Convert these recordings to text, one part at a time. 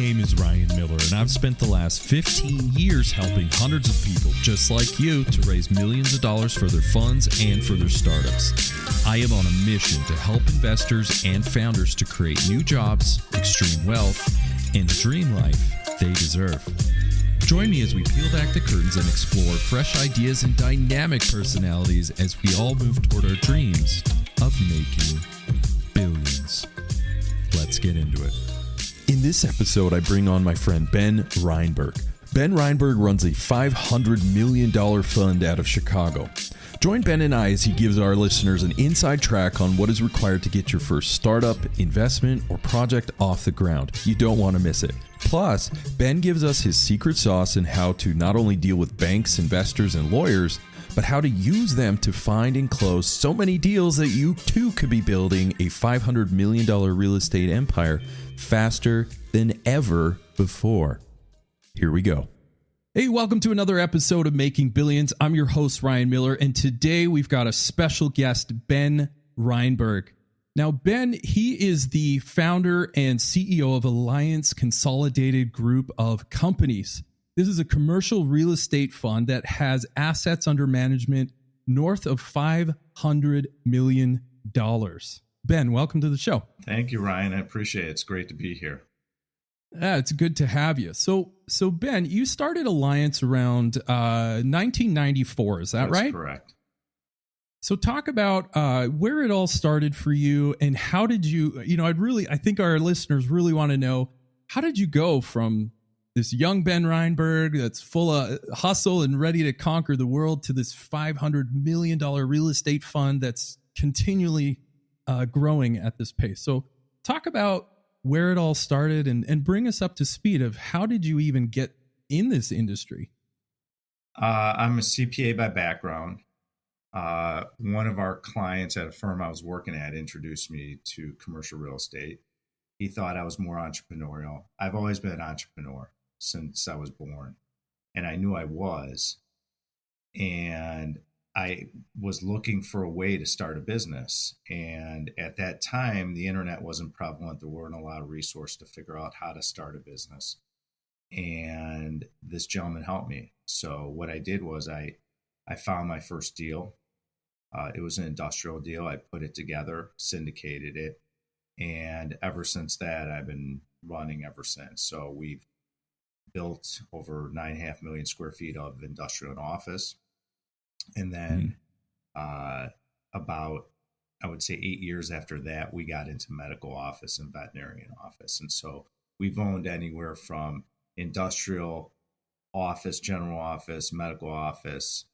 name is Ryan Miller, and I've spent the last 15 years helping hundreds of people just like you to raise millions of dollars for their funds and for their startups. I am on a mission to help investors and founders to create new jobs, extreme wealth, and the dream life they deserve. Join me as we peel back the curtains and explore fresh ideas and dynamic personalities as we all move toward our dreams of making billions. Let's get into it. In this episode, I bring on my friend Ben Reinberg. Ben Reinberg runs a $500 million fund out of Chicago. Join Ben and I as he gives our listeners an inside track on what is required to get your first startup, investment, or project off the ground. You don't want to miss it. Plus, Ben gives us his secret sauce in how to not only deal with banks, investors, and lawyers, but how to use them to find and close so many deals that you too could be building a $500 million real estate empire faster than ever before. Here we go. Hey, welcome to another episode of Making Billions. I'm your host, Ryan Miller, and today we've got a special guest, Ben Reinberg. Now, Ben, he is the founder and CEO of Alliance Consolidated Group of Companies. This is a commercial real estate fund that has assets under management north of $500 million. Ben, welcome to the show. Thank you, Ryan. I appreciate it. It's great to be here. It's good to have you. So Ben, you started Alliance around 1994. Is that right? That's correct. So talk about where it all started for you and how did you, I think our listeners really want to know, how did you go from this young Ben Reinberg that's full of hustle and ready to conquer the world to this $500 million real estate fund that's continually growing at this pace? So talk about where it all started and bring us up to speed of how did you even get in this industry? I'm a CPA by background. One of our clients at a firm I was working at introduced me to commercial real estate. He thought I was more entrepreneurial. I've always been an entrepreneur since I was born, and I knew I was. And I was looking for a way to start a business. And at that time, the internet wasn't prevalent. There weren't a lot of resources to figure out how to start a business. And this gentleman helped me. So what I did was I found my first deal. It was an industrial deal. I put it together, syndicated it. And ever since that, I've been running ever since. So we've built over 9.5 million square feet of industrial and office. And then about, I would say 8 years after that, we got into medical office and veterinarian office. And so we've owned anywhere from industrial office, general office, medical office,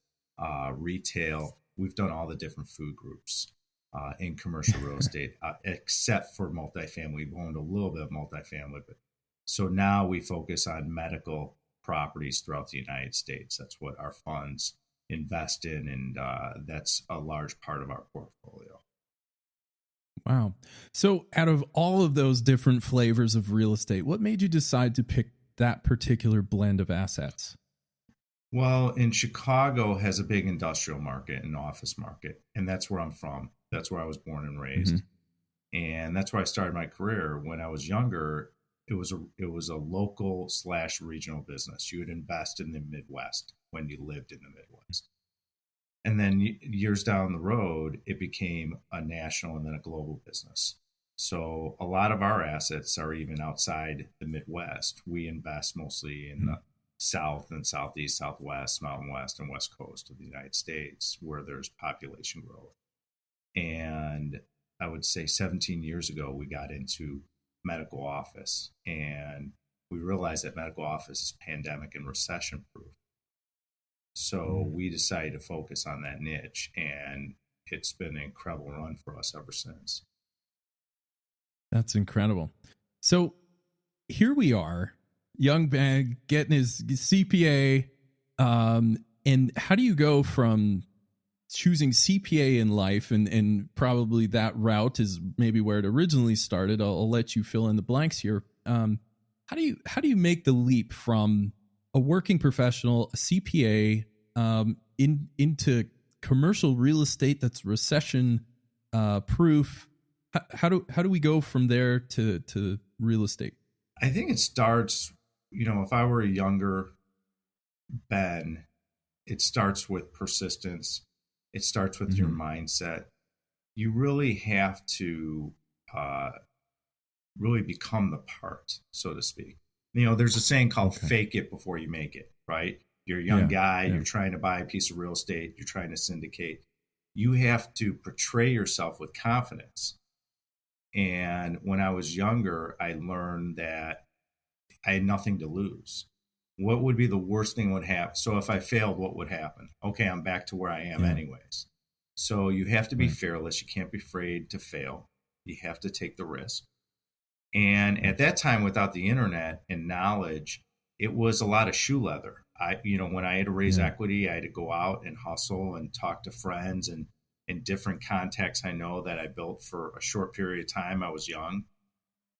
retail. We've done all the different food groups in commercial real estate, except for multifamily. We've owned a little bit of multifamily, but so now we focus on medical properties throughout the United States. That's what our funds invest in, and that's a large part of our portfolio. Wow. So out of all of those different flavors of real estate, what made you decide to pick that particular blend of assets? Well, in Chicago has a big industrial market and office market, and that's where I'm from. That's where I was born and raised. Mm-hmm. And that's where I started my career. When I was younger, it was a local / regional business. You would invest in the Midwest when you lived in the Midwest. And then years down the road, it became a national and then a global business. So a lot of our assets are even outside the Midwest. We invest mostly in the South and Southeast, Southwest, Mountain West, and West Coast of the United States, where there's population growth. And I would say 17 years ago, we got into medical office, and we realized that medical office is pandemic and recession proof. So we decided to focus on that niche, and it's been an incredible run for us ever since. That's incredible. So here we are, young Ben getting his CPA. And how do you go from choosing CPA in life and probably that route is maybe where it originally started. I'll let you fill in the blanks here. How do you make the leap from a working professional, a CPA, into commercial real estate that's recession proof? How do we go from there to real estate? I think it starts, if I were a younger Ben, it starts with persistence. It starts with your mindset. You really have to uh, really become the part, so to speak. There's a saying called fake it before you make it, right? You're a young guy, you're trying to buy a piece of real estate, you're trying to syndicate. You have to portray yourself with confidence. And when I was younger, I learned that I had nothing to lose. What would be the worst thing would happen? So if I failed, what would happen? Okay, I'm back to where I am anyways. So you have to be fearless. You can't be afraid to fail. You have to take the risk. And at that time, without the internet and knowledge, it was a lot of shoe leather. When I had to raise equity, I had to go out and hustle and talk to friends and different contacts I know that I built for a short period of time. I was young.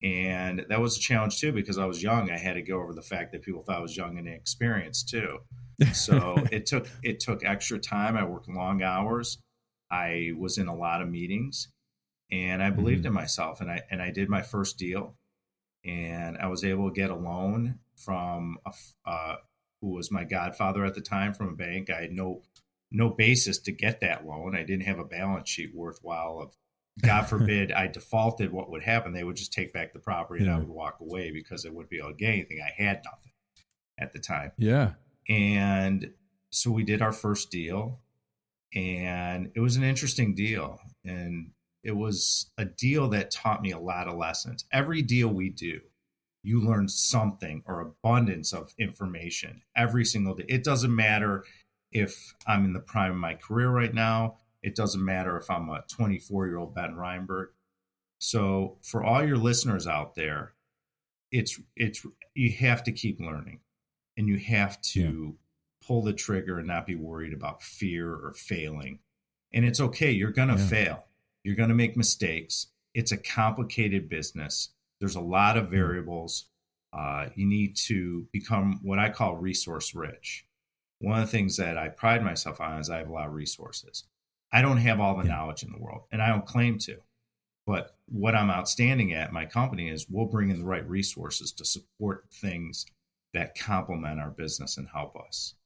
And that was a challenge too, because I was young. I had to go over the fact that people thought I was young and inexperienced too. So it took extra time. I worked long hours. I was in a lot of meetings, and I believed in myself. And I did my first deal, and I was able to get a loan from who was my godfather at the time, from a bank. I had no basis to get that loan. I didn't have a balance sheet worthwhile of. God forbid I defaulted, what would happen? They would just take back the property and I would walk away because I wouldn't be able to get anything. I had nothing at the time. Yeah. And so we did our first deal, and it was an interesting deal. And it was a deal that taught me a lot of lessons. Every deal we do, you learn something or abundance of information every single day. It doesn't matter if I'm in the prime of my career right now. It doesn't matter if I'm a 24-year-old Ben Reinberg. So for all your listeners out there, it's you have to keep learning, and you have to pull the trigger and not be worried about fear or failing. And it's okay. You're going to fail. You're going to make mistakes. It's a complicated business. There's a lot of variables. You need to become what I call resource rich. One of the things that I pride myself on is I have a lot of resources. I don't have all the knowledge in the world, and I don't claim to. But what I'm outstanding at my company is we'll bring in the right resources to support things that complement our business and help us.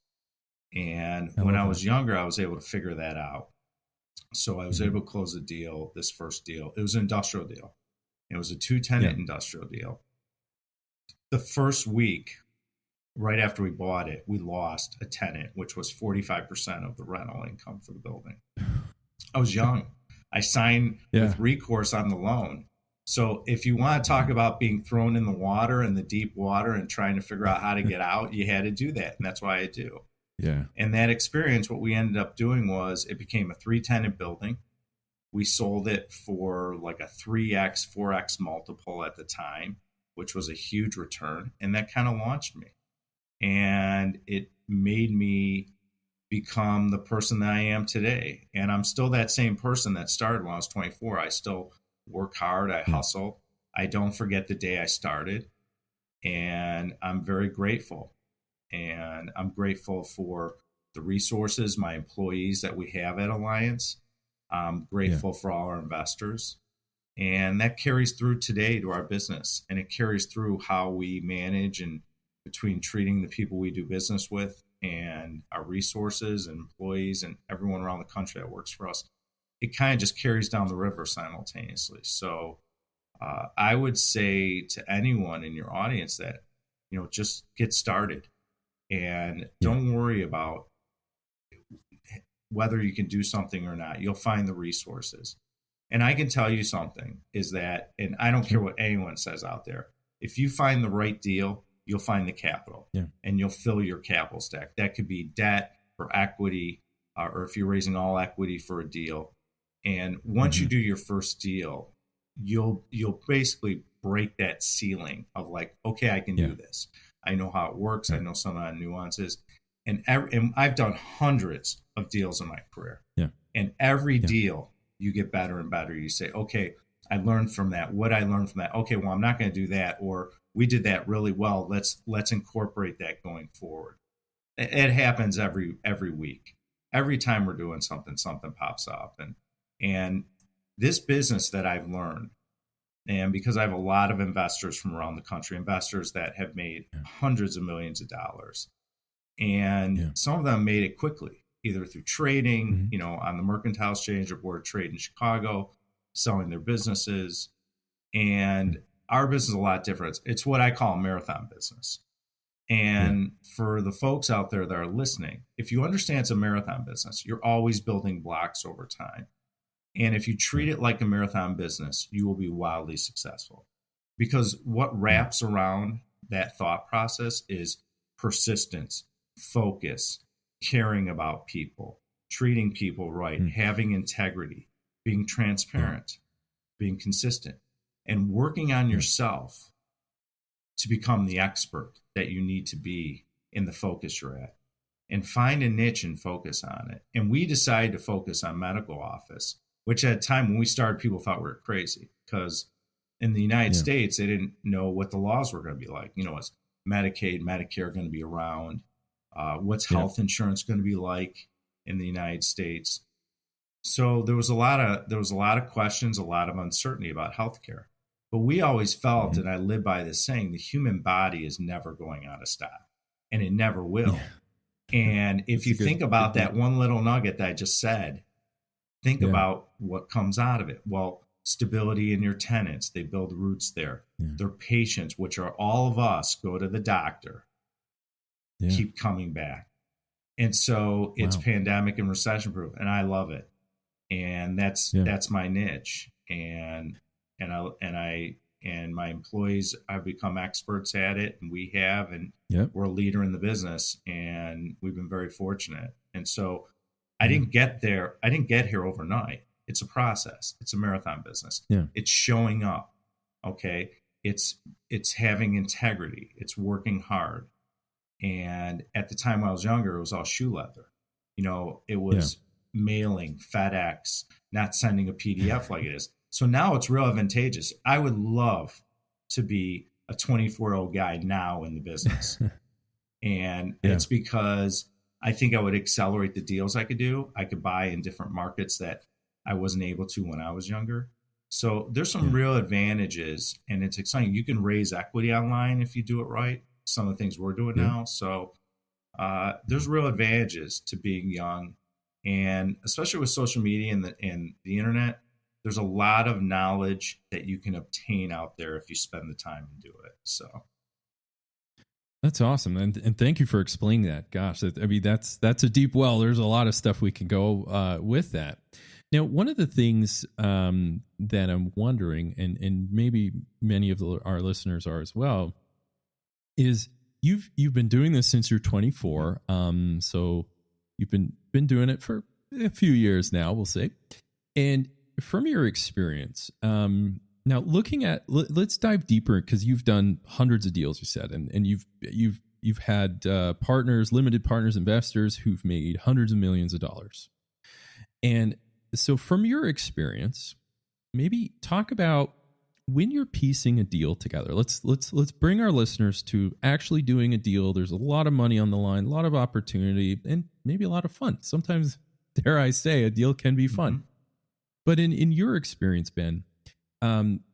And when I was younger, I was able to figure that out. So I was able to close a deal, this first deal. It was an industrial deal. It was a 2-tenant industrial deal. The first week, right after we bought it, we lost a tenant, which was 45% of the rental income for the building. I was young. I signed with recourse on the loan. So if you want to talk about being thrown in the water, in the deep water, and trying to figure out how to get out, you had to do that. And that's why I do. Yeah. And that experience, what we ended up doing was it became a 3-tenant building. We sold it for like a 3x, 4x multiple at the time, which was a huge return. And that kind of launched me. And it made me become the person that I am today. And I'm still that same person that started when I was 24. I still work hard. I hustle. I don't forget the day I started. And I'm very grateful. And I'm grateful for the resources, my employees that we have at Alliance. I'm grateful for all our investors. And that carries through today to our business. And it carries through how we manage and between treating the people we do business with and our resources and employees and everyone around the country that works for us. It kind of just carries down the river simultaneously. So I would say to anyone in your audience that, just get started and don't worry about whether you can do something or not. You'll find the resources. And I can tell you something is that, and I don't care what anyone says out there, if you find the right deal, you'll find the capital and you'll fill your capital stack. That could be debt or equity, or if you're raising all equity for a deal. And once you do your first deal, you'll basically break that ceiling of like, okay, I can do this. I know how it works. I know some of the nuances. And I've done hundreds of deals in my career. And every deal, you get better and better. You say, okay, I learned from that. What I learned from that. Okay, well, I'm not going to do that. Or we did that really well. Let's incorporate that going forward. It happens every week. Every time we're doing something pops up. And this business that I've learned, And because I have a lot of investors from around the country, investors that have made hundreds of millions of dollars, and some of them made it quickly, either through trading, on the Mercantile Exchange or Board of Trade in Chicago, selling their businesses. And our business is a lot different. It's what I call a marathon business. And for the folks out there that are listening, if you understand it's a marathon business, you're always building blocks over time. And if you treat it like a marathon business, you will be wildly successful. Because what wraps around that thought process is persistence, focus, caring about people, treating people right, having integrity, being transparent, being consistent, and working on yourself to become the expert that you need to be in the focus you're at. And find a niche and focus on it. And we decided to focus on medical office, which at a time when we started, people thought we were crazy, because in the United States, they didn't know what the laws were going to be like. Is Medicaid, Medicare going to be around? What's health insurance going to be like in the United States? So there was a lot of questions, a lot of uncertainty about healthcare. But we always felt, and I live by this saying, the human body is never going out of style, and it never will. And if you think about that one little nugget that I just said, think about what comes out of it. Well, stability in your tenants, they build roots there. Their patients, which are all of us, go to the doctor, keep coming back. And so it's pandemic and recession proof, and I love it. And that's my niche. And my employees have become experts at it, and we have, and we're a leader in the business, and we've been very fortunate. And so I didn't get there. I didn't get here overnight. It's a process. It's a marathon business. It's showing up. Okay. It's having integrity. It's working hard. And at the time I was younger, it was all shoe leather. It was mailing, FedEx, not sending a PDF like it is. So now it's real advantageous. I would love to be a 24-year-old guy now in the business. And it's because I think I would accelerate the deals I could do. I could buy in different markets that I wasn't able to when I was younger. So there's some real advantages, and it's exciting. You can raise equity online if you do it right. Some of the things we're doing now. So there's real advantages to being young, and especially with social media and the internet, there's a lot of knowledge that you can obtain out there if you spend the time and do it. So that's awesome, and thank you for explaining that. Gosh, that's a deep well. There's a lot of stuff we can go with that. Now, one of the things that I'm wondering, and maybe many of our listeners are as well, is you've been doing this since you're 24. So you've been doing it for a few years now, we'll say. And from your experience, now looking at, let's dive deeper, because you've done hundreds of deals, you said, and you've had partners, limited partners, investors who've made hundreds of millions of dollars. And so from your experience, maybe talk about when you're piecing a deal together. Let's bring our listeners to actually doing a deal. There's a lot of money on the line, a lot of opportunity, and maybe a lot of fun. Sometimes, dare I say, a deal can be fun. But in your experience, Ben,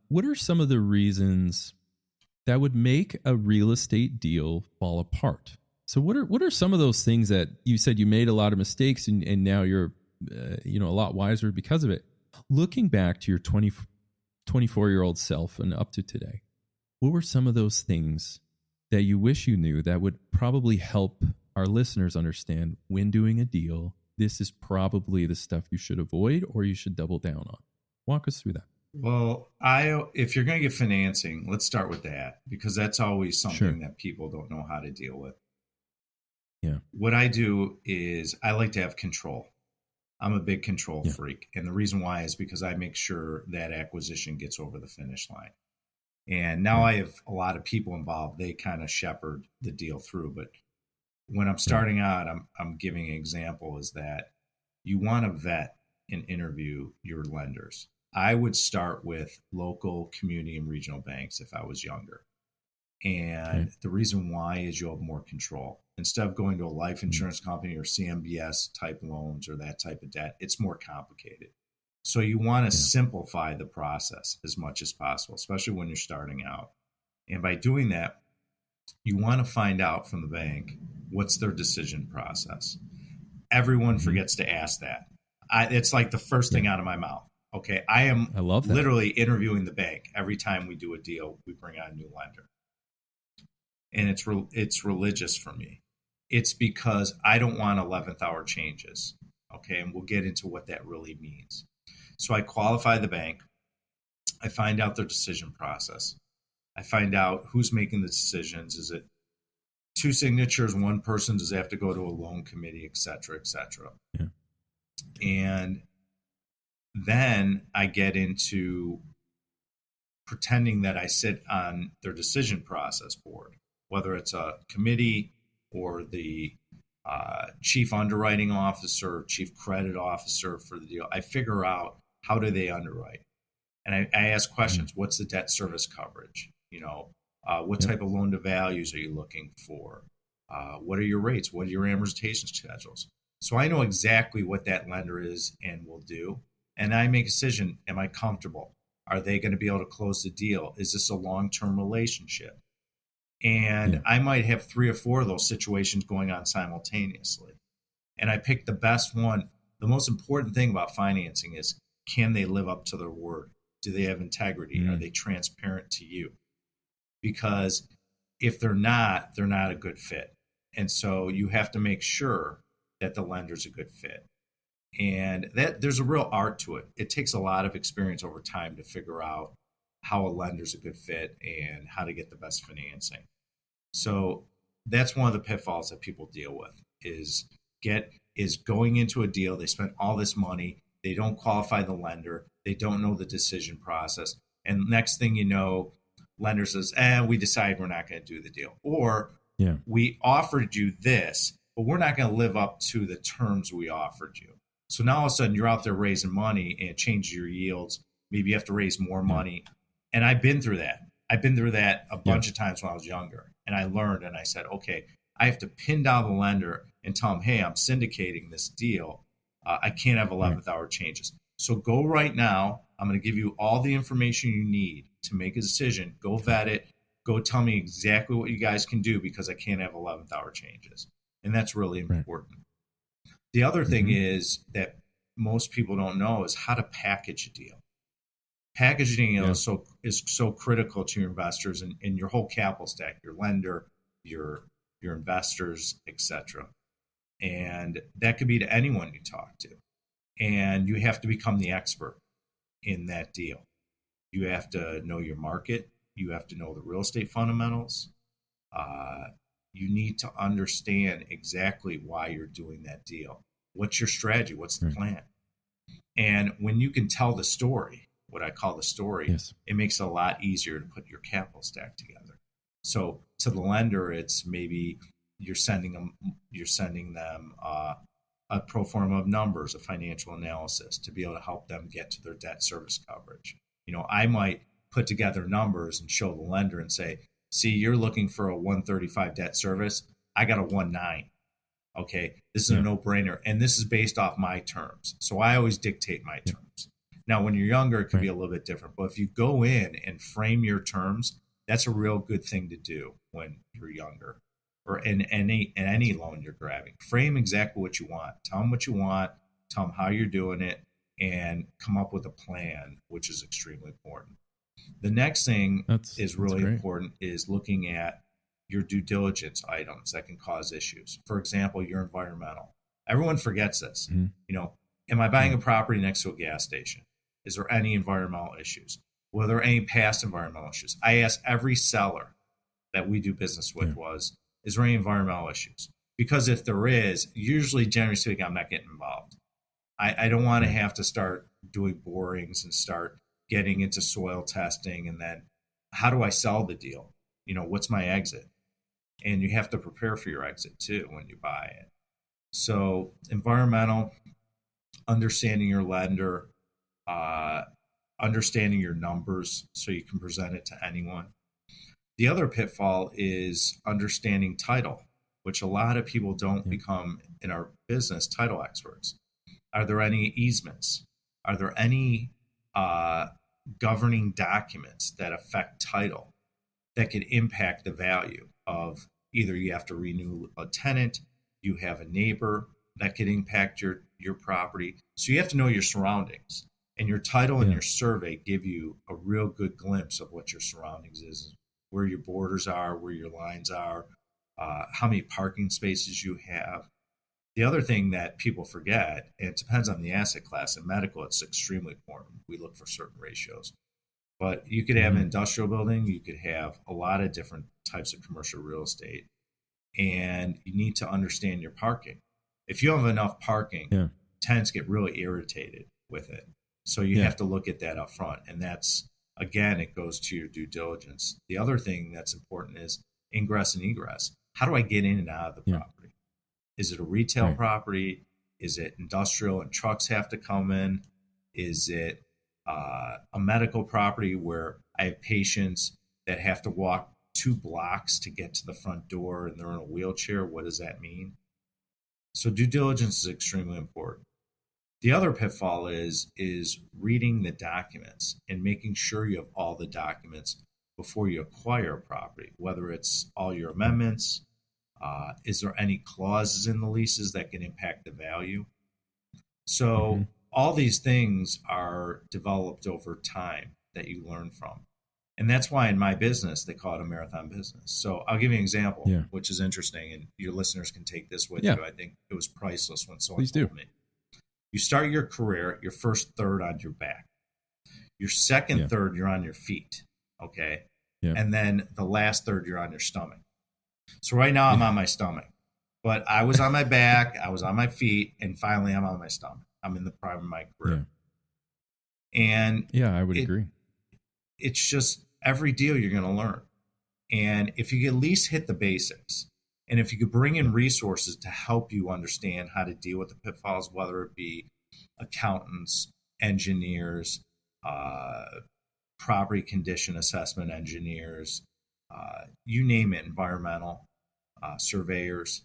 what are some of the reasons that would make a real estate deal fall apart? So what are some of those things that you said you made a lot of mistakes and now you're a lot wiser because of it? Looking back to your 24-year-old self and up to today, what were some of those things that you wish you knew that would probably help our listeners understand when doing a deal, this is probably the stuff you should avoid or you should double down on? Walk us through that. Well, if you're going to get financing, let's start with that, because that's always something that people don't know how to deal with. Yeah. What I do is I like to have control. I'm a big control freak. And the reason why is because I make sure that acquisition gets over the finish line. And now I have a lot of people involved. They kind of shepherd the deal through. But when I'm starting out, I'm giving an example is that you want to vet and interview your lenders. I would start with local, community, and regional banks if I was younger. And the reason why is you'll have more control. Instead of going to a life insurance company or CMBS type loans or that type of debt, it's more complicated. So you want to simplify the process as much as possible, especially when you're starting out. And by doing that, you want to find out from the bank what's their decision process. Everyone forgets to ask that. It's like the first thing out of my mouth. Okay, I love that. Literally interviewing the bank every time we do a deal. We bring on a new lender, and it's religious for me. It's because I don't want 11th hour changes. Okay, and we'll get into what that really means. So I qualify the bank. I find out their decision process. I find out who's making the decisions. Is it two signatures, one person? Does it have to go to a loan committee, et cetera, et cetera? Yeah. And then I get into pretending that I sit on their decision process board, whether it's a committee or the chief underwriting officer, chief credit officer for the deal. I figure out how do they underwrite. And I ask questions. What's the debt service coverage? What type of loan to values are you looking for? What are your rates? What are your amortization schedules? So I know exactly what that lender is and will do. And I make a decision. Am I comfortable? Are they going to be able to close the deal? Is this a long-term relationship? And I might have 3 or 4 of those situations going on simultaneously. And I pick the best one. The most important thing about financing is, can they live up to their word? Do they have integrity? Are they transparent to you? Because if they're not a good fit. And so you have to make sure that the lender's a good fit. And that there's a real art to it. It takes a lot of experience over time to figure out how a lender's a good fit and how to get the best financing. So that's one of the pitfalls that people deal with is going into a deal. They spent all this money. They don't qualify the lender. They don't know the decision process. And next thing you know, lender says, we decided we're not going to do the deal. Or we offered you this, but we're not going to live up to the terms we offered you. So now all of a sudden you're out there raising money and it changes your yields. Maybe you have to raise more money. And I've been through that. I've been through that a bunch of times when I was younger. And I learned and I said, okay, I have to pin down the lender and tell them, hey, I'm syndicating this deal. I can't have 11th hour changes. So go right now. I'm going to give you all the information you need to make a decision. Go vet it. Go tell me exactly what you guys can do because I can't have 11th hour changes. And that's really important. The other thing is that most people don't know is how to package a deal. Packaging is so critical to your investors and your whole capital stack, your lender, your investors, etc. And that could be to anyone you talk to. And you have to become the expert in that deal. You have to know your market. You have to know the real estate fundamentals. You need to understand exactly why you're doing that deal. What's your strategy? What's the plan? And when you can tell the story, what I call the story, it makes it a lot easier to put your capital stack together. So to the lender, it's maybe you're sending them a pro forma of numbers, a financial analysis to be able to help them get to their debt service coverage. I might put together numbers and show the lender and say, see, you're looking for a 135 debt service. I got a 1.9. Okay, this is a no-brainer. And this is based off my terms. So I always dictate my terms. Now, when you're younger, it can be a little bit different. But if you go in and frame your terms, that's a real good thing to do when you're younger or in any loan you're grabbing. Frame exactly what you want. Tell them what you want. Tell them how you're doing it and come up with a plan, which is extremely important. The next thing is really important is looking at your due diligence items that can cause issues. For example, your environmental. Everyone forgets this. Am I buying a property next to a gas station? Is there any environmental issues? Were there any past environmental issues? I asked every seller that we do business with is there any environmental issues? Because if there is, usually, generally speaking, I'm not getting involved. I don't want to have to start doing borings and start getting into soil testing. And then how do I sell the deal? What's my exit? And you have to prepare for your exit too when you buy it. So environmental, understanding your lender, understanding your numbers so you can present it to anyone. The other pitfall is understanding title, which a lot of people don't become in our business title experts. Are there any easements? are there any governing documents that affect title that could impact the value of either you have to renew a tenant, you have a neighbor that could impact your property. So you have to know your surroundings, and your title and your survey give you a real good glimpse of what your surroundings is, where your borders are, where your lines are, how many parking spaces you have. The other thing that people forget, and it depends on the asset class, in medical, it's extremely important. We look for certain ratios. But you could have an industrial building, you could have a lot of different types of commercial real estate, and you need to understand your parking. If you have enough parking, tenants get really irritated with it. So you have to look at that up front. And that's, again, it goes to your due diligence. The other thing that's important is ingress and egress. How do I get in and out of the property? Is it a retail property? Is it industrial and trucks have to come in? Is it a medical property where I have patients that have to walk 2 blocks to get to the front door and they're in a wheelchair? What does that mean? So due diligence is extremely important. The other pitfall is reading the documents and making sure you have all the documents before you acquire a property, whether it's all your amendments, is there any clauses in the leases that can impact the value? So all these things are developed over time that you learn from. And that's why in my business, they call it a marathon business. So I'll give you an example, which is interesting, and your listeners can take this with you. I think it was priceless when someone told me. You start your career, your first third on your back. Your second third, you're on your feet, okay? And then the last third, you're on your stomach. So right now I'm on my stomach. But I was on my back, I was on my feet, and finally I'm on my stomach. I'm in the prime of my career. And I would agree. It's just every deal you're going to learn. And if you at least hit the basics, and if you could bring in resources to help you understand how to deal with the pitfalls, whether it be accountants, engineers, property condition assessment engineers, you name it, environmental surveyors,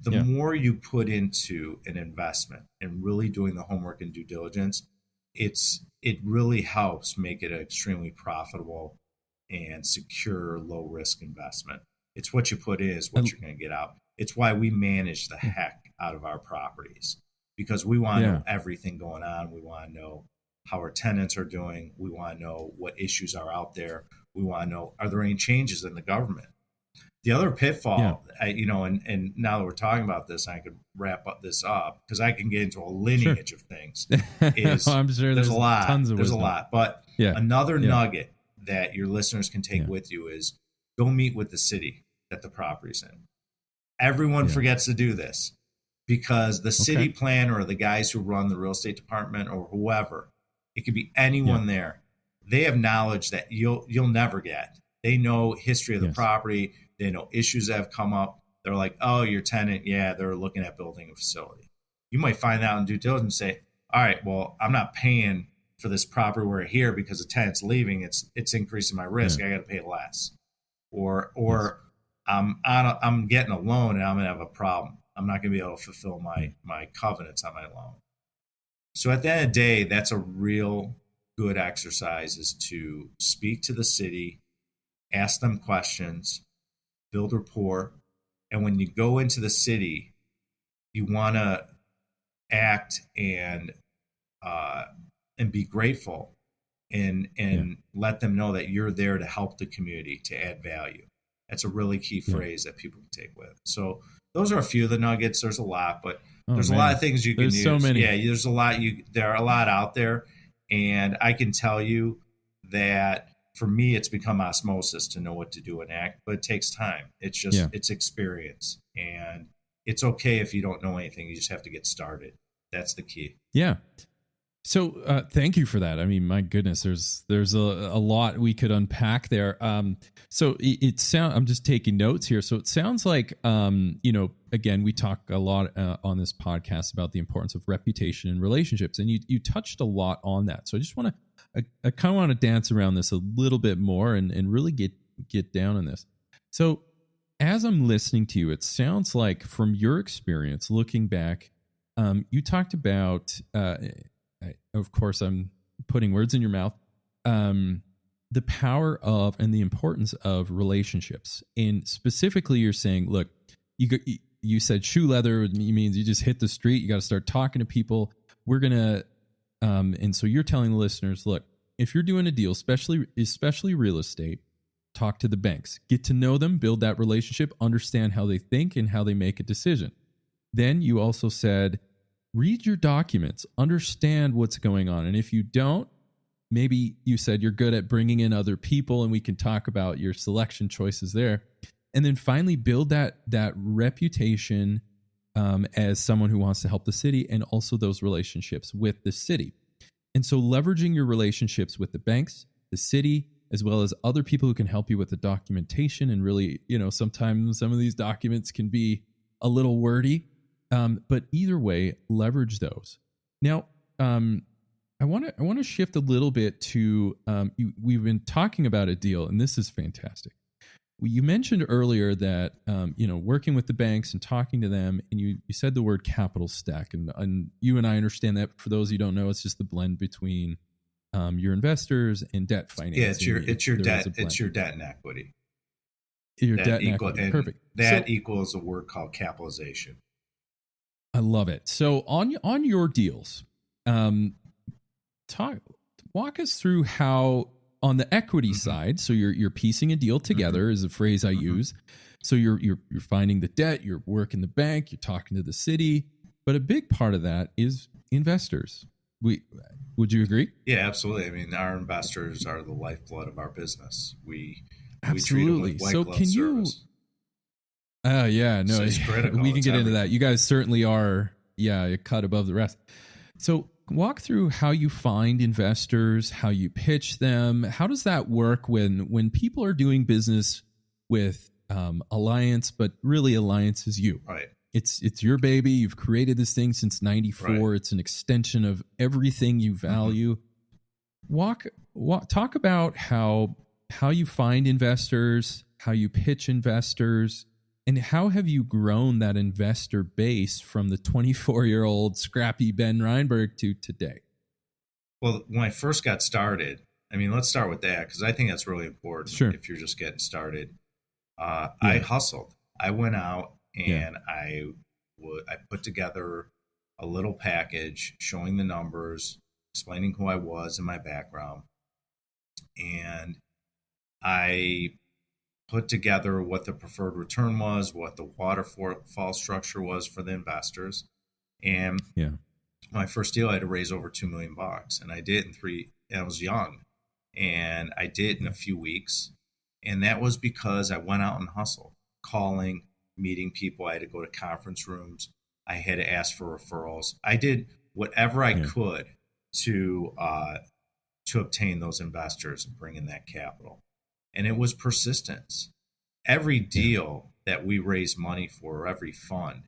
the more you put into an investment and really doing the homework and due diligence, it really helps make it an extremely profitable and secure, low risk investment. It's what you put in is what you're going to get out. It's why we manage the heck out of our properties, because we want to know everything going on. We want to know how our tenants are doing. We want to know what issues are out there. We want to know, are there any changes in the government? The other pitfall, and now that we're talking about this, I could wrap this up because I can get into a lineage of things. Is I'm sure there's a lot. Tons of there's wisdom. A lot. But another nugget that your listeners can take with you is go meet with the city that the property's in. Everyone forgets to do this because the city planner or the guys who run the real estate department or whoever, it could be anyone there. They have knowledge that you'll never get. They know history of the property. They know issues that have come up. They're like, oh, your tenant, they're looking at building a facility. You might find out in due diligence and say, all right, well, I'm not paying for this property we're here because the tenant's leaving. It's increasing my risk. I got to pay less. Or I'm getting a loan and I'm going to have a problem. I'm not going to be able to fulfill my covenants on my loan. So at the end of the day, that's a real good exercise, is to speak to the city, ask them questions, build rapport. And when you go into the city, you want to act and be grateful and let them know that you're there to help the community, to add value. That's a really key phrase that people can take with. So those are a few of the nuggets. There's a lot, but there's a lot of things you can use. There's so many. Yeah, there's a lot. There are a lot out there. And I can tell you that for me, it's become osmosis to know what to do and act, but it takes time. It's just, it's experience. And it's okay if you don't know anything. You just have to get started. That's the key. Yeah. So thank you for that. I mean, my goodness, there's a lot we could unpack there. So I'm just taking notes here. So it sounds like, again, we talk a lot on this podcast about the importance of reputation and relationships, and you touched a lot on that. So I just I kind of want to dance around this a little bit more and really get down on this. So as I'm listening to you, it sounds like from your experience looking back, you talked about of course, I'm putting words in your mouth. The power of and the importance of relationships. And specifically, you're saying, look, you said shoe leather means you just hit the street. You got to start talking to people. We're going to, and so you're telling the listeners, look, if you're doing a deal, especially real estate, talk to the banks, get to know them, build that relationship, understand how they think and how they make a decision. Then you also said, read your documents, understand what's going on. And if you don't, maybe you said you're good at bringing in other people and we can talk about your selection choices there. And then finally build that reputation as someone who wants to help the city and also those relationships with the city. And so leveraging your relationships with the banks, the city, as well as other people who can help you with the documentation. And really, sometimes some of these documents can be a little wordy, but either way, leverage those. Now, I want to shift a little bit to we've been talking about a deal, and this is fantastic. You mentioned earlier that working with the banks and talking to them, and you said the word capital stack, and you and I understand that. For those who don't know, it's just the blend between your investors and debt financing. Yeah, it's your debt and equity. Your debt and equity, perfect. That equals a word called capitalization. I love it. So on your deals, walk us through how on the equity side. So you're piecing a deal together is a phrase I use. So you're finding the debt, you're working the bank, you're talking to the city, but a big part of that is investors. Would you agree? Yeah, absolutely. I mean, our investors are the lifeblood of our business. We absolutely. treat them with white glove service. Yeah, no, so it's critical. We can get into that. You guys certainly are, a cut above the rest. So walk through how you find investors, how you pitch them. How does that work when people are doing business with Alliance, but really Alliance is you? Right. It's your baby. You've created this thing since 94. Right. It's an extension of everything you value. Talk about how you find investors, how you pitch investors, and how have you grown that investor base from the 24-year-old scrappy Ben Reinberg to today? Well, when I first got started, I mean, let's start with that because I think that's really important. Sure. If you're just getting started. I hustled. I went out and I put together a little package showing the numbers, explaining who I was and my background. And I put together what the preferred return was, what the waterfall structure was for the investors. And my first deal, I had to raise over $2 million. And I did I was young. And I did in a few weeks. And that was because I went out and hustled, calling, meeting people. I had to go to conference rooms. I had to ask for referrals. I did whatever I could to obtain those investors and bring in that capital. And it was persistence. Every deal that we raise money for, every fund,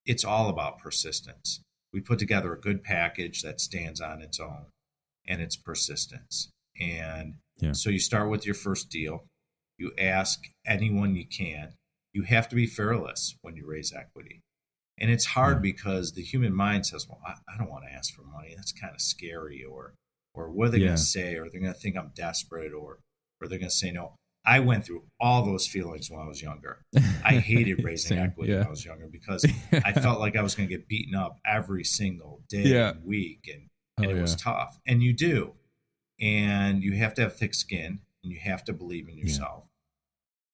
it's all about persistence. We put together a good package that stands on its own, and it's persistence. And so you start with your first deal. You ask anyone you can. You have to be fearless when you raise equity. And it's hard because the human mind says, well, I don't want to ask for money. That's kind of scary. Or what are they going to say? Or they're going to think I'm desperate, or they're going to say no. I went through all those feelings when I was younger. I hated raising equity when I was younger because I felt like I was going to get beaten up every single day and week. And it was tough. And you do. And you have to have thick skin, and you have to believe in yourself.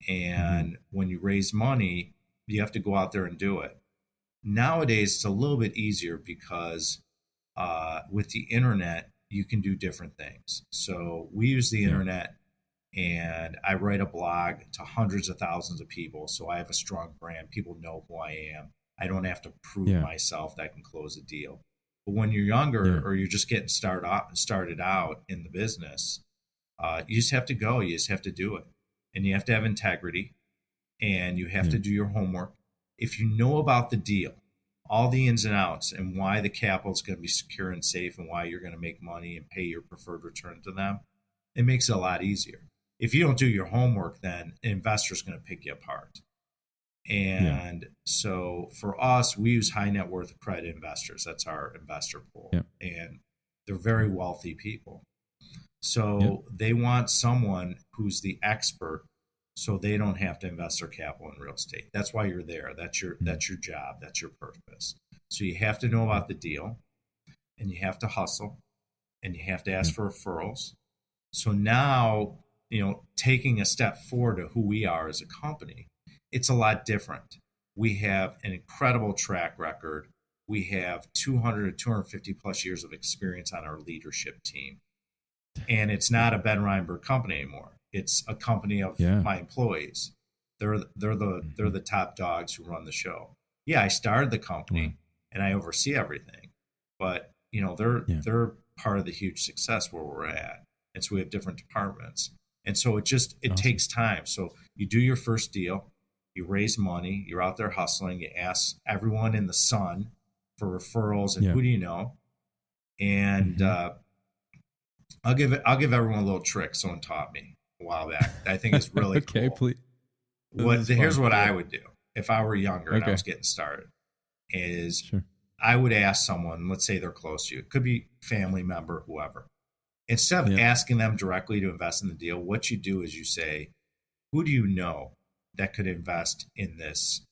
And when you raise money, you have to go out there and do it. Nowadays, it's a little bit easier because with the internet, you can do different things. So we use the internet, and I write a blog to hundreds of thousands of people. So I have a strong brand. People know who I am. I don't have to prove myself that I can close a deal. But when you're younger or you're just getting started out in the business, you just have to go. You just have to do it. And you have to have integrity, and you have to do your homework. If you know about the deal, all the ins and outs, and why the capital is going to be secure and safe, and why you're going to make money and pay your preferred return to them, it makes it a lot easier. If you don't do your homework, then an investor is going to pick you apart. And so for us, we use high net worth credit investors. That's our investor pool. And They're very wealthy people. So they want someone who's the expert so they don't have to invest their capital in real estate. That's why you're there. That's your job. That's your purpose. So you have to know about the deal, and you have to hustle, and you have to ask for referrals. So now, taking a step forward to who we are as a company, it's a lot different. We have an incredible track record. We have 200 to 250 plus years of experience on our leadership team. And it's not a Ben Reinberg company anymore. It's a company of my employees. They're the top dogs who run the show. Yeah, I started the company and I oversee everything, but they're part of the huge success where we're at. And so we have different departments. And so it awesome. Takes time. So you do your first deal, you raise money, you're out there hustling, you ask everyone in the sun for referrals and who do you know? And I'll give everyone a little trick someone taught me a while back. I think it's really okay, cool. Please. Here's what I would do if I were younger and I was getting started is I would ask someone, let's say they're close to you. It could be family member, whoever. Instead of asking them directly to invest in the deal, what you do is you say, who do you know that could invest in this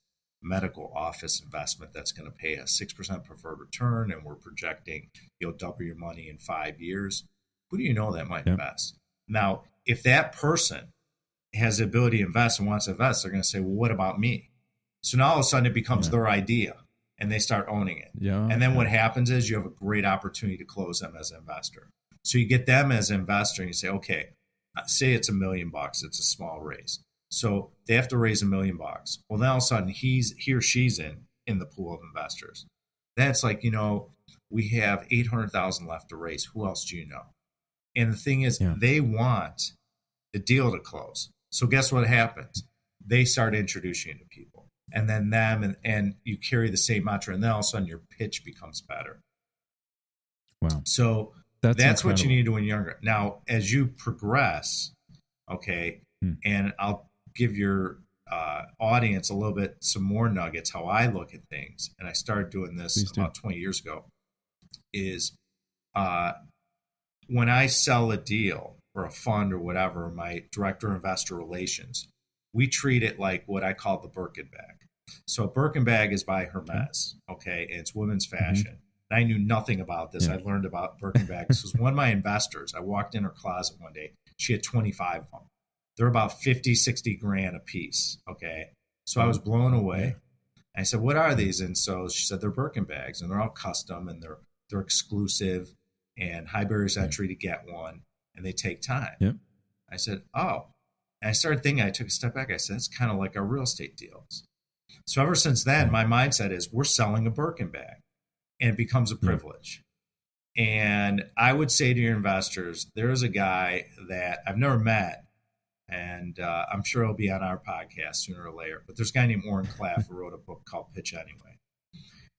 medical office investment that's going to pay a 6% preferred return and we're projecting you'll double your money in 5 years? Who do you know that might invest? Now, if that person has the ability to invest and wants to invest, they're going to say, well, what about me? So now all of a sudden it becomes their idea and they start owning it. And then what happens is you have a great opportunity to close them as an investor. So you get them as an investor and you say, okay, say it's $1 million. It's a small raise. So they have to raise $1 million. Well, then all of a sudden he or she's in the pool of investors. Then it's like, we have 800,000 left to raise. Who else do you know? And the thing is, they want the deal to close. So guess what happens? They start introducing you to people. And then them and you carry the same mantra. And then all of a sudden your pitch becomes better. Wow. So that's what you need to do when you're younger. Now, as you progress, and I'll give your audience a little bit, some more nuggets, how I look at things. And I started doing this about 20 years ago, is when I sell a deal or a fund or whatever, my director of investor relations, we treat it like what I call the Birkin bag. So a Birkin bag is by Hermes, and it's women's fashion. And I knew nothing about this. I learned about Birkin bags. Because one of my investors, I walked in her closet one day, she had 25 of them. They're about 50, 60 grand a piece, So I was blown away. I said, what are these? And so she said, they're Birkin bags, and they're all custom, and they're exclusive, and high barriers entry to get one, and they take time. I said, oh. And I started thinking, I took a step back. I said, it's kind of like our real estate deals. So ever since then, my mindset is we're selling a Birkin bag, and it becomes a privilege. And I would say to your investors, there is a guy that I've never met, and I'm sure he'll be on our podcast sooner or later. But there's a guy named Warren Claff who wrote a book called Pitch Anyway.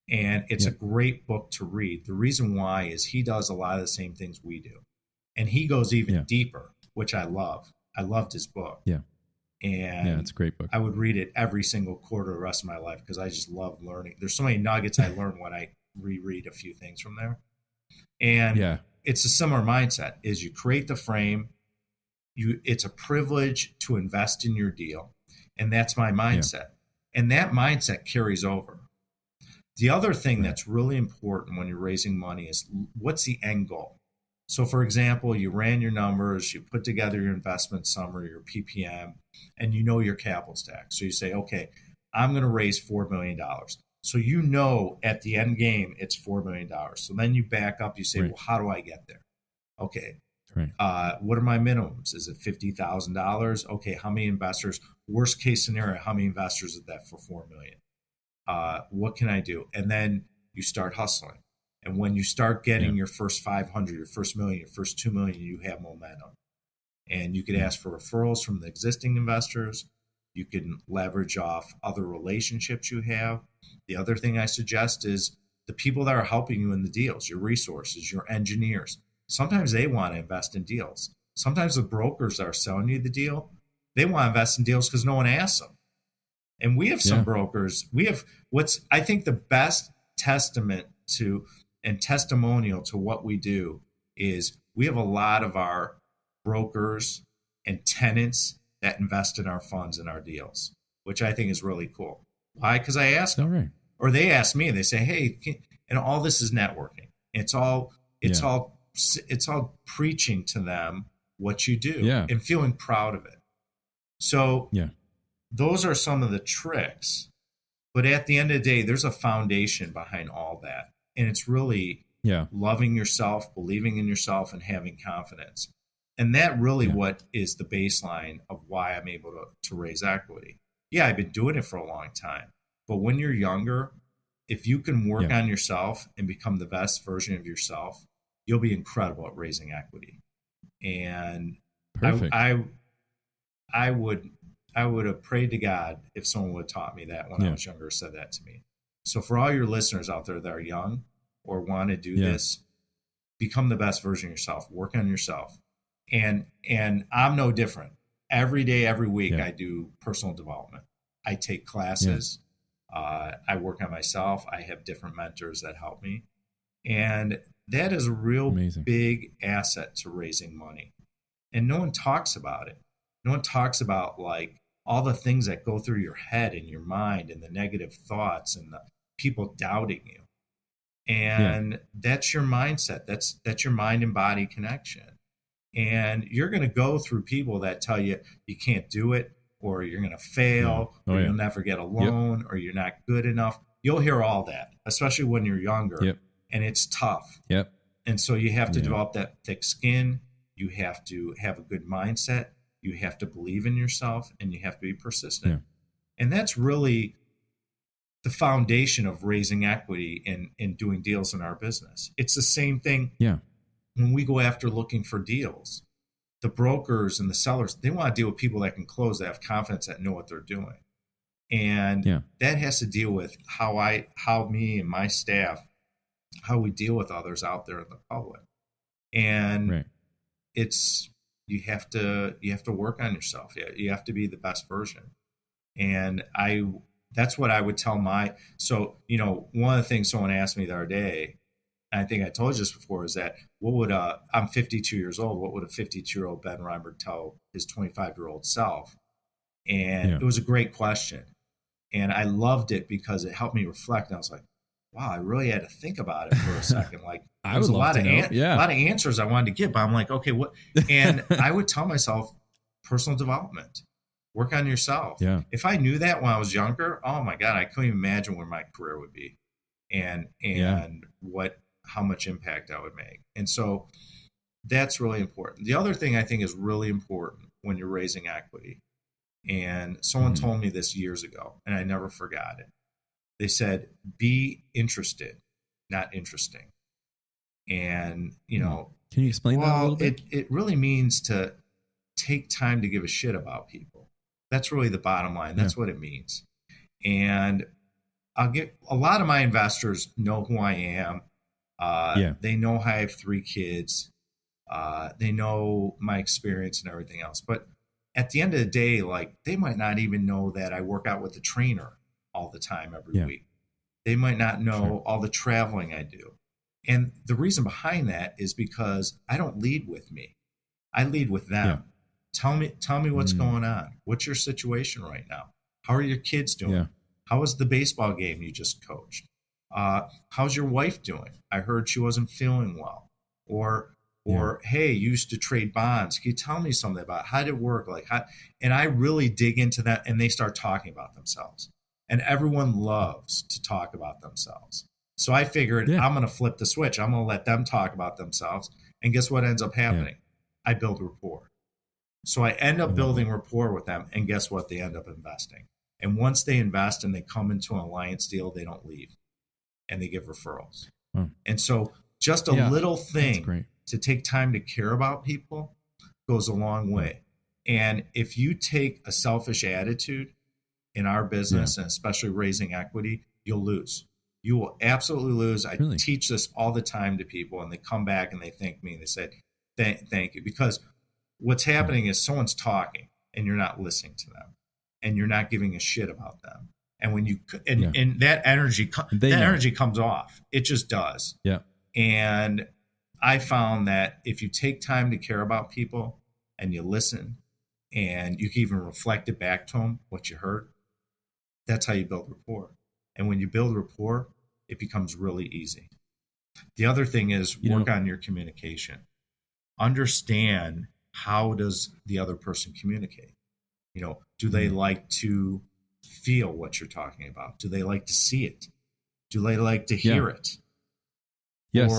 And it's a great book to read. The reason why is he does a lot of the same things we do. And he goes even deeper, which I love. I loved his book. And it's a great book. I would read it every single quarter the rest of my life because I just love learning. There's so many nuggets I learn when I reread a few things from there. And it's a similar mindset is you create the frame. It's a privilege to invest in your deal. And that's my mindset. And that mindset carries over. The other thing that's really important when you're raising money is what's the end goal? So, for example, you ran your numbers, you put together your investment summary, your PPM, and you know your capital stack. So you say, okay, I'm going to raise $4 million. So you know at the end game, it's $4 million. So then you back up, you say, well, how do I get there? Okay. What are my minimums? Is it $50,000? Okay, how many investors? Worst case scenario, how many investors is that for $4 million? What can I do? And then you start hustling. And when you start getting your first 500, your first million, your first 2 million, you have momentum. And you could ask for referrals from the existing investors. You can leverage off other relationships you have. The other thing I suggest is the people that are helping you in the deals, your resources, your engineers. Sometimes they want to invest in deals. Sometimes the brokers that are selling you the deal, they want to invest in deals because no one asks them. And we have some brokers. We have I think the best testament to and testimonial to what we do is we have a lot of our brokers and tenants that invest in our funds and our deals, which I think is really cool. Why? Because I ask them, right. or they ask me, and they say, "Hey," and all this is networking. It's all preaching to them what you do and feeling proud of it. So those are some of the tricks. But at the end of the day, there's a foundation behind all that, and it's really loving yourself, believing in yourself, and having confidence. And that really what is the baseline of why I'm able to raise equity. Yeah, I've been doing it for a long time. But when you're younger, if you can work on yourself and become the best version of yourself, you'll be incredible at raising equity. And I would have prayed to God if someone would have taught me that when I was younger, said that to me. So for all your listeners out there that are young or want to do this, become the best version of yourself. Work on yourself. And I'm no different. Every day, every week, I do personal development. I take classes. I work on myself. I have different mentors that help me. And that is a real big asset to raising money. And no one talks about it. No one talks about like all the things that go through your head and your mind and the negative thoughts and the people doubting you. And that's your mindset. That's your mind and body connection. And you're going to go through people that tell you you can't do it, or you're going to fail, or you'll never get a loan, or you're not good enough. You'll hear all that, especially when you're younger, and it's tough. And so you have to develop that thick skin. You have to have a good mindset. You have to believe in yourself, and you have to be persistent. And that's really the foundation of raising equity and doing deals in our business. It's the same thing. When we go after looking for deals, the brokers and the sellers, they want to deal with people that can close, that have confidence, that know what they're doing. And that has to deal with how me and my staff, how we deal with others out there in the public. And you have to work on yourself. You have to be the best version. And that's what I would tell so, one of the things someone asked me the other day, and I think I told you this before, is that I'm 52 years old. What would a 52-year-old Ben Reinberg tell his 25-year-old self? And it was a great question. And I loved it because it helped me reflect. And I was like, wow, I really had to think about it for a second. Like, there was a lot of answers I wanted to give, but I'm like, okay, what? And I would tell myself, personal development, work on yourself. If I knew that when I was younger, oh my God, I couldn't even imagine where my career would be, and how much impact I would make. And so that's really important. The other thing I think is really important when you're raising equity, and someone told me this years ago, and I never forgot it. They said, be interested, not interesting. And, can you explain that a little bit? It really means to take time to give a shit about people. That's really the bottom line. That's what it means. And a lot of my investors know who I am. They know I have 3 kids. They know my experience and everything else. But at the end of the day, like, they might not even know that I work out with a trainer all the time every week. They might not know all the traveling I do. And the reason behind that is because I don't lead with me. I lead with them. Tell me what's going on. What's your situation right now? How are your kids doing? How was the baseball game you just coached? How's your wife doing? I heard she wasn't feeling well. Or hey, you used to trade bonds. Can you tell me something about how did it work? And I really dig into that, and they start talking about themselves. And everyone loves to talk about themselves. So I figured I'm going to flip the switch. I'm going to let them talk about themselves. And guess what ends up happening? I build rapport. So I end up building rapport with them. And guess what? They end up investing. And once they invest and they come into an alliance deal, they don't leave. And they give referrals. And so just a little thing to take time to care about people goes a long way. And if you take a selfish attitude in our business, and especially raising equity, you'll lose. You will absolutely lose. I teach this all the time to people, and they come back and they thank me and they say, thank you. Because what's happening is someone's talking and you're not listening to them, and you're not giving a shit about them. And when you and that energy comes off. It just does. And I found that if you take time to care about people and you listen and you can even reflect it back to them, what you heard, that's how you build rapport. And when you build rapport, it becomes really easy. The other thing is work on your communication. Understand, how does the other person communicate? Do they like to feel what you're talking about? Do they like to see it? Do they like to hear it? Yes.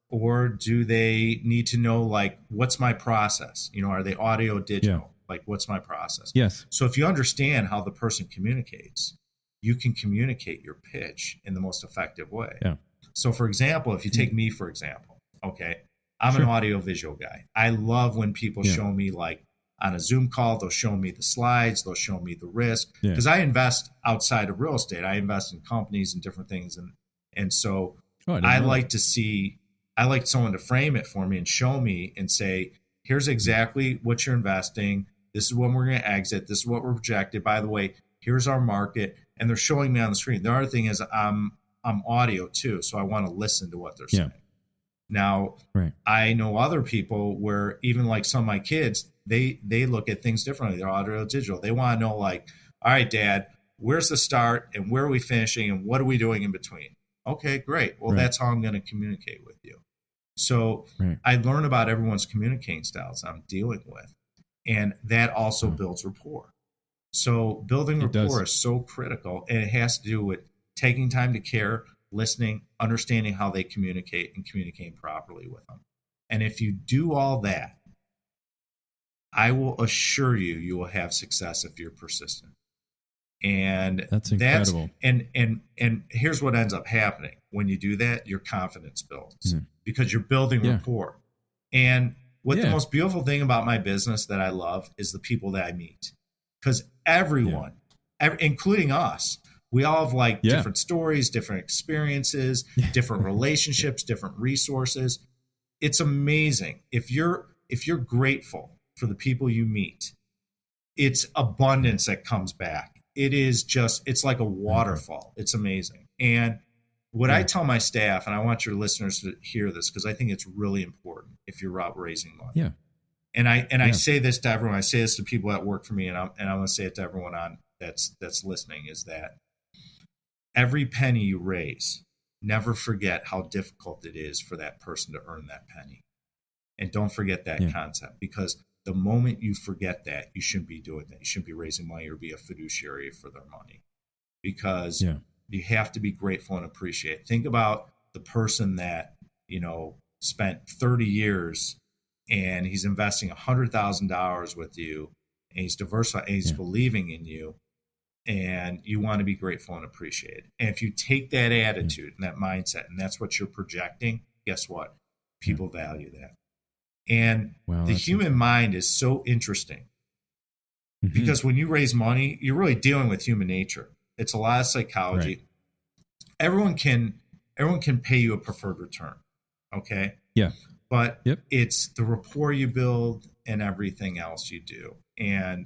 Or do they need to know, like, what's my process? Are they audio, digital? Yeah. Like, what's my process? Yes. So if you understand how the person communicates, you can communicate your pitch in the most effective way. Yeah. So, for example, if you take me, for example, okay, I'm an audio visual guy. I love when people show me, like, on a Zoom call, they'll show me the slides, they'll show me the risk, because I invest outside of real estate. I invest in companies and different things. And so I like someone to frame it for me and show me and say, here's exactly what you're investing. This is when we're going to exit. This is what we're projected. By the way, here's our market. And they're showing me on the screen. The other thing is I'm audio too, so I want to listen to what they're saying. Now, I know other people where even like some of my kids, they look at things differently. They're audio digital. They want to know, like, all right, Dad, where's the start and where are we finishing and what are we doing in between? Okay, great. Well, that's how I'm going to communicate with you. So I learn about everyone's communicating styles I'm dealing with, and that also builds rapport. So building rapport is so critical, and it has to do with taking time to care, listening, understanding how they communicate, and communicating properly with them. And if you do all that, I will assure you, you will have success if you're persistent. And that's incredible. And here's what ends up happening. When you do that, your confidence builds because you're building rapport. And what the most beautiful thing about my business that I love is the people that I meet. Because everyone, including us, we all have like different stories, different experiences, different relationships, different resources. It's amazing. If you're grateful for the people you meet, it's abundance that comes back. It is just, it's like a waterfall. It's amazing. And what I tell my staff, and I want your listeners to hear this because I think it's really important if you're out raising money. Yeah. And I say this to everyone. I say this to people that work for me, and I'm going to say it to everyone that's listening, is that every penny you raise, never forget how difficult it is for that person to earn that penny. And don't forget that concept, because the moment you forget that, you shouldn't be doing that. You shouldn't be raising money or be a fiduciary for their money, because you have to be grateful and appreciate. Think about the person that, spent 30 years and he's investing $100,000 with you, and he's diversified, and he's believing in you, and you want to be grateful and appreciate. And if you take that attitude and that mindset, and that's what you're projecting, guess what? People value that. And the human mind is so interesting, because when you raise money, you're really dealing with human nature. It's a lot of psychology. Everyone can pay you a preferred return. Okay. Yeah. But it's the rapport you build and everything else you do. And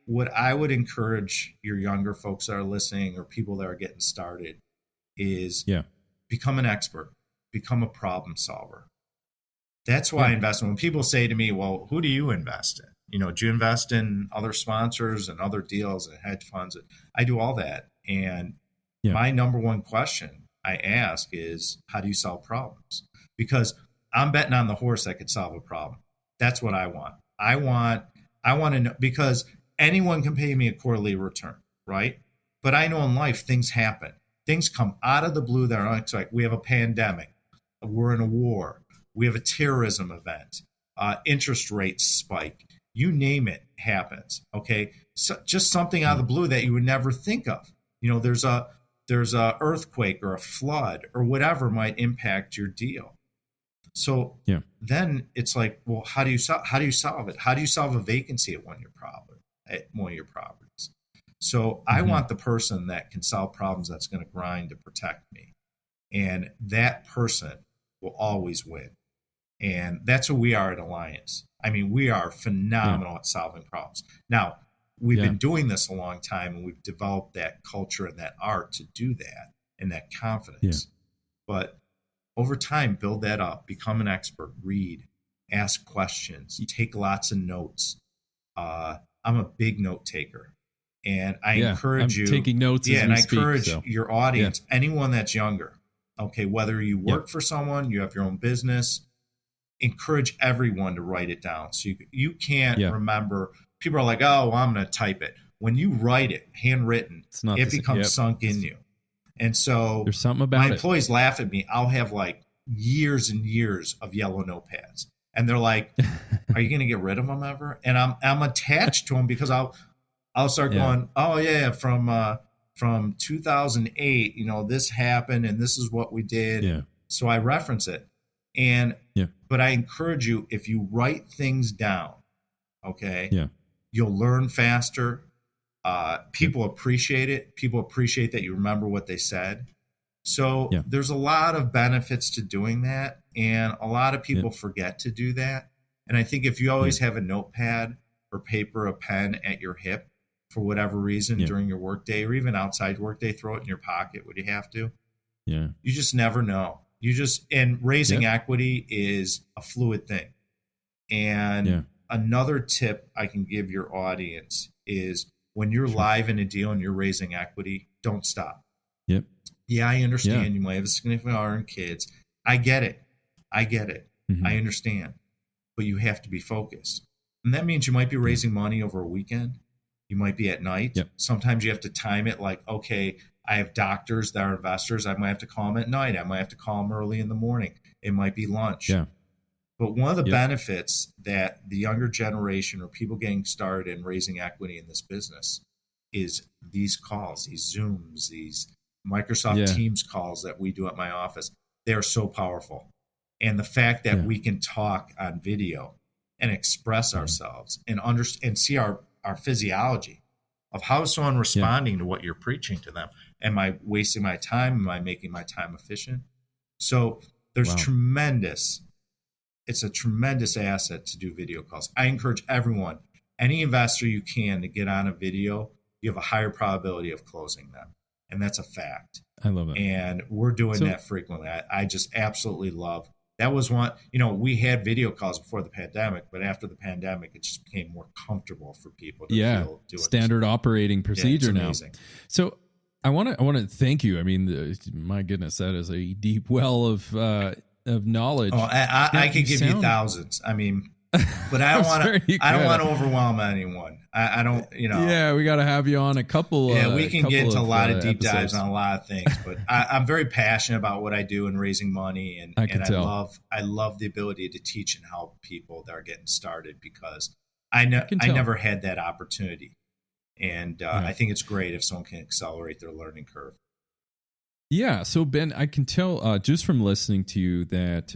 what I would encourage your younger folks that are listening, or people that are getting started, is become an expert, become a problem solver. That's why I invest in. When people say to me, well, who do you invest in? Do you invest in other sponsors and other deals and hedge funds? I do all that. And my number one question I ask is, how do you solve problems? Because I'm betting on the horse that could solve a problem. That's what I want. I want to know, because anyone can pay me a quarterly return, right? But I know in life things happen. Things come out of the blue that are unexpected. We have a pandemic. We're in a war. We have a terrorism event. Interest rates spike. You name it, happens. Okay, so just something out of the blue that you would never think of. There's a earthquake or a flood or whatever might impact your deal. So then it's like, well, how do you solve it? How do you solve a vacancy at one of your properties? So I want the person that can solve problems, that's going to grind to protect me, and that person will always win. And that's who we are at Alliance. I mean, we are phenomenal at solving problems. Now, we've been doing this a long time, and we've developed that culture and that art to do that, and that confidence. But over time, build that up, become an expert, read, ask questions, take lots of notes. I'm a big note taker, and I encourage you taking notes. Yeah, as and we I speak, encourage so. your audience, anyone that's younger, okay, whether you work for someone, you have your own business, encourage everyone to write it down. So you can't remember. People are like, oh, well, I'm going to type it. When you write it, handwritten, it becomes sunk in you. And so there's something about my employees laugh at me. I'll have like years and years of yellow notepads, and they're like, "Are you going to get rid of them ever?" And I'm attached to them because I'll start going, "Oh yeah, from 2008, this happened, and this is what we did." Yeah. So I reference it, but I encourage you, if you write things down, okay, you'll learn faster. People appreciate it. People appreciate that you remember what they said. So there's a lot of benefits to doing that, and a lot of people forget to do that. And I think if you always have a notepad or paper, a pen at your hip for whatever reason during your workday, or even outside workday, throw it in your pocket when you have to. Yeah, you just never know. And raising equity is a fluid thing. And another tip I can give your audience is, when you're live in a deal and you're raising equity, don't stop. Yeah, I understand you might have a significant other and kids. I get it. Mm-hmm. I understand. But you have to be focused. And that means you might be raising money over a weekend. You might be at night. Sometimes you have to time it like, okay, I have doctors that are investors. I might have to call them at night. I might have to call them early in the morning. It might be lunch. But one of the benefits that the younger generation or people getting started in raising equity in this business is these calls, these Zooms, these Microsoft Teams calls that we do at my office. They are so powerful. And the fact that we can talk on video and express ourselves and understand and see our physiology of how is someone responding to what you're preaching to them. Am I wasting my time? Am I making my time efficient? So there's it's a tremendous asset to do video calls. I encourage everyone, any investor you can, to get on a video. You have a higher probability of closing them. And that's a fact. I love it. And we're doing that frequently. I just absolutely love. That was one, we had video calls before the pandemic, but after the pandemic, it just became more comfortable for people to feel doing standard operating procedure now. So I want to thank you. I mean, my goodness, that is a deep well of knowledge. Oh, I could give you thousands. I mean, but I don't want to overwhelm anyone. I don't, Yeah, we got to have you on a couple. We can get into a lot of deep episodes. dives on a lot of things, but I'm very passionate about what I do in raising money, and I love the ability to teach and help people that are getting started, because I never had that opportunity, and I think it's great if someone can accelerate their learning curve. Yeah. So Ben, I can tell just from listening to you that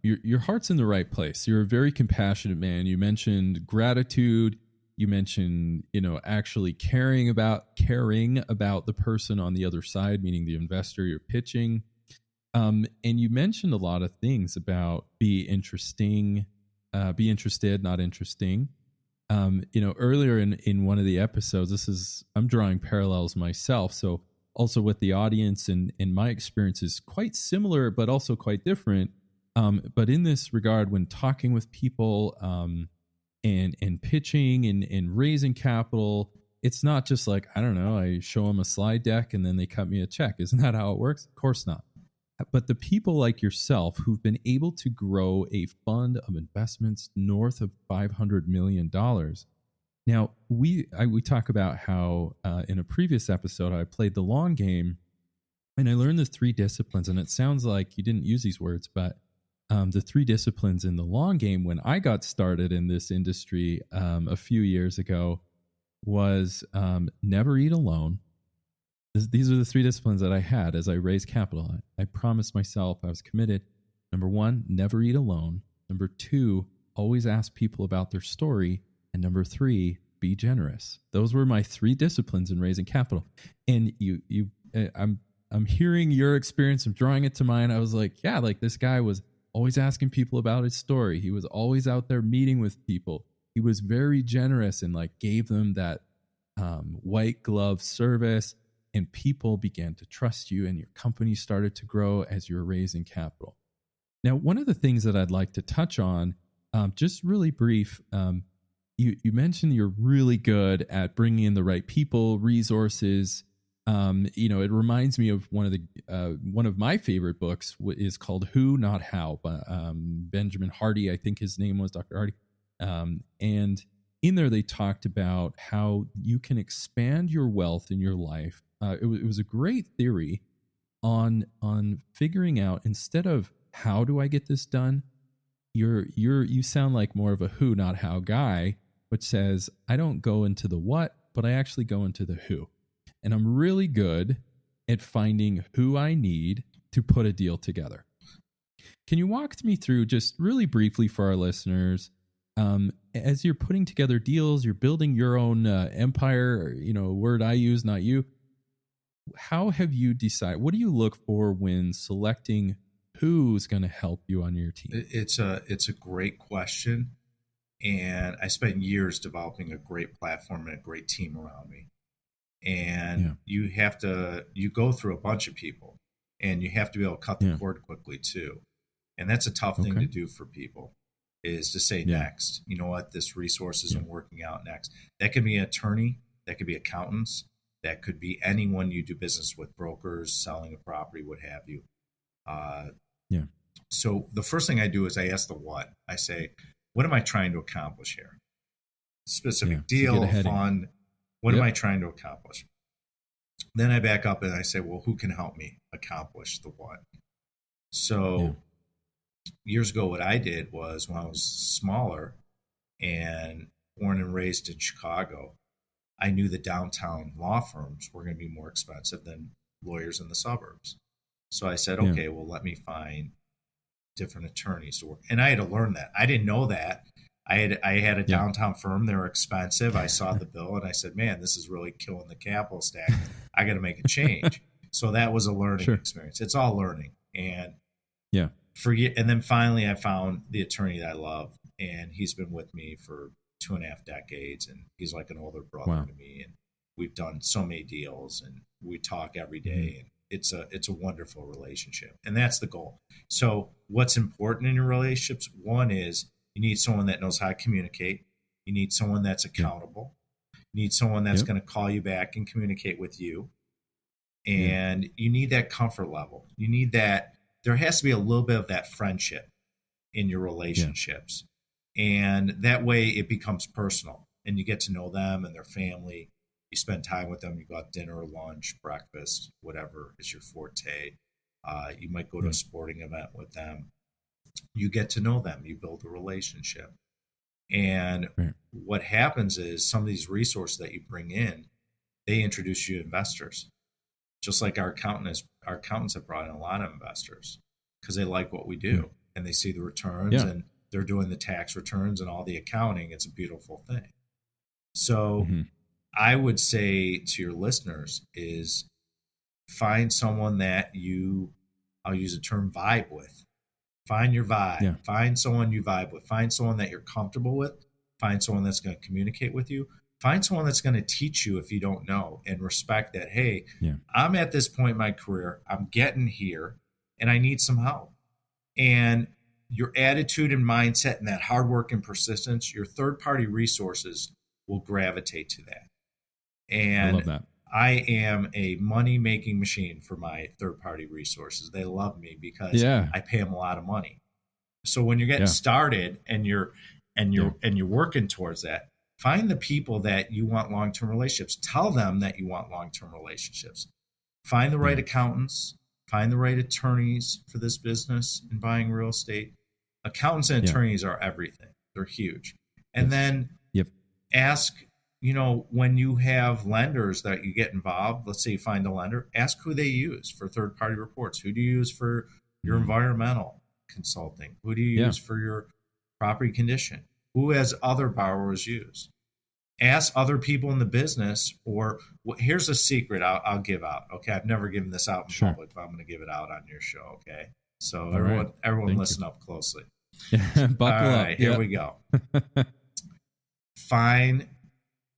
your heart's in the right place. You're a very compassionate man. You mentioned gratitude. You mentioned, actually caring about the person on the other side, meaning the investor you're pitching. And you mentioned a lot of things about be interested, not interesting. Earlier in one of the episodes, I'm drawing parallels myself. So also with the audience, and my experience is quite similar, but also quite different. But in this regard, when talking with people and pitching and raising capital, it's not just like, I don't know, I show them a slide deck and then they cut me a check. Isn't that how it works? Of course not. But the people like yourself who've been able to grow a fund of investments north of $500 million. Now, we talk about how in a previous episode, I played the long game and I learned the 3 disciplines. And it sounds like you didn't use these words, but the 3 disciplines in the long game when I got started in this industry a few years ago was never eat alone. These are the 3 disciplines that I had as I raised capital. I promised myself, I was committed. Number 1, never eat alone. Number 2, always ask people about their story. And number 3, be generous. Those were my 3 disciplines in raising capital. And I'm hearing your experience. I'm drawing it to mine. I was like, this guy was always asking people about his story. He was always out there meeting with people. He was very generous and gave them that white glove service. and people began to trust you, and your company started to grow as you were raising capital. Now, one of the things that I'd like to touch on, just really brief, you mentioned you're really good at bringing in the right people, resources. It reminds me of one of my favorite books is called Who, Not How, by Benjamin Hardy. I think his name was Dr. Hardy. And in there, they talked about how you can expand your wealth in your life. It was a great theory on figuring out, instead of how do I get this done, you sound like more of a who, not how guy, which says I don't go into the what, but I actually go into the who. And I'm really good at finding who I need to put a deal together. Can you walk me through, just really briefly for our listeners, as you're putting together deals, you're building your own empire, a word I use, not you. How have you decided? What do you look for when selecting who's going to help you on your team? It's a great question. And I spent years developing a great platform and a great team around me. And you go through a bunch of people, and you have to be able to cut the cord quickly too. And that's a tough thing to do for people, is to say next. You know what? This resource isn't working out next. That could be an attorney. That could be accountants. That could be anyone you do business with, brokers, selling a property, what have you. So the first thing I do is I ask the what. I say, what am I trying to accomplish here? Specific deal, fund. What am I trying to accomplish? Then I back up and I say, well, who can help me accomplish the what? So years ago, what I did was, when I was smaller and born and raised in Chicago, I knew the downtown law firms were going to be more expensive than lawyers in the suburbs. So I said, okay, well, let me find different attorneys to work. And I had to learn that. I didn't know that. I had a downtown firm. They were expensive. I saw the bill and I said, man, this is really killing the capital stack. I got to make a change. So that was a learning experience. It's all learning. And and then finally I found the attorney that I love, and he's been with me for 2.5 decades, and he's like an older brother to me. And we've done so many deals, and we talk every day, and it's a wonderful relationship. And that's the goal. So what's important in your relationships? One is, you need someone that knows how to communicate. You need someone that's accountable. You need someone that's going to call you back and communicate with you. And you need that comfort level. You need that. There has to be a little bit of that friendship in your relationships. And that way it becomes personal, and you get to know them and their family. You spend time with them. You go out to dinner, lunch, breakfast, whatever is your forte. You might go to a sporting event with them. You get to know them. You build a relationship. And what happens is, some of these resources that you bring in, they introduce you to investors. Just like our accountants have brought in a lot of investors because they like what we do and they see the returns and they're doing the tax returns and all the accounting. It's a beautiful thing. So I would say to your listeners is, find someone that I'll use the term vibe with. Find your vibe. Find someone you vibe with. Find someone that you're comfortable with. Find someone that's going to communicate with you. Find someone that's going to teach you if you don't know, and respect that, hey, I'm at this point in my career, I'm getting here, and I need some help. And your attitude and mindset and that hard work and persistence, your third-party resources will gravitate to that. And I love that. I am a money-making machine for my third-party resources. They love me because I pay them a lot of money. So when you're getting started and you're working towards that, find the people that you want long-term relationships. Tell them that you want long-term relationships. Find the right accountants. Find the right attorneys for this business in buying real estate. Accountants and attorneys are everything. They're huge. And then ask, when you have lenders that you get involved, let's say you find a lender, ask who they use for third-party reports. Who do you use for your environmental consulting? Who do you use for your property condition? Who has other borrowers use? Ask other people in the business, or here's a secret I'll give out. Okay, I've never given this out in public, but I'm going to give it out on your show. Okay, so everyone listen up closely. Buckle up. Here we go. Find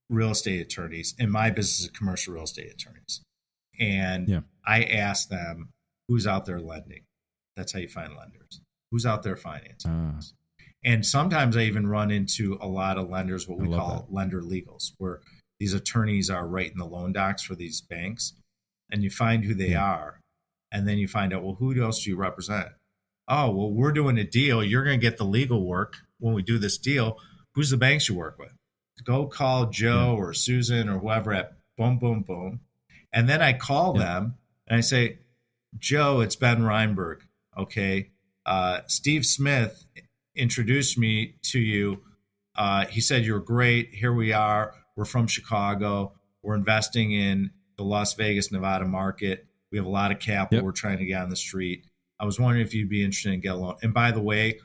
real estate attorneys. In my business, commercial real estate attorneys. And Yeah. I ask them, who's out there lending? That's how you find lenders. Who's out there financing? And sometimes I even run into a lot of lenders, what we call lender legals, where these attorneys are writing the loan docs for these banks, and you find who they are. And then you find out, well, who else do you represent? Oh, well, we're doing a deal. You're going to get the legal work when we do this deal. Who's the banks you work with? Go call Joe or Susan or whoever at boom, boom, boom. And then I call them and I say, Joe, it's Ben Reinberg. Okay. Steve Smith introduced me to you. He said, you're great. Here we are. We're from Chicago. We're investing in the Las Vegas, Nevada market. We have a lot of capital. We're trying to get on the street. I was wondering if you'd be interested in getting a loan. And by the way,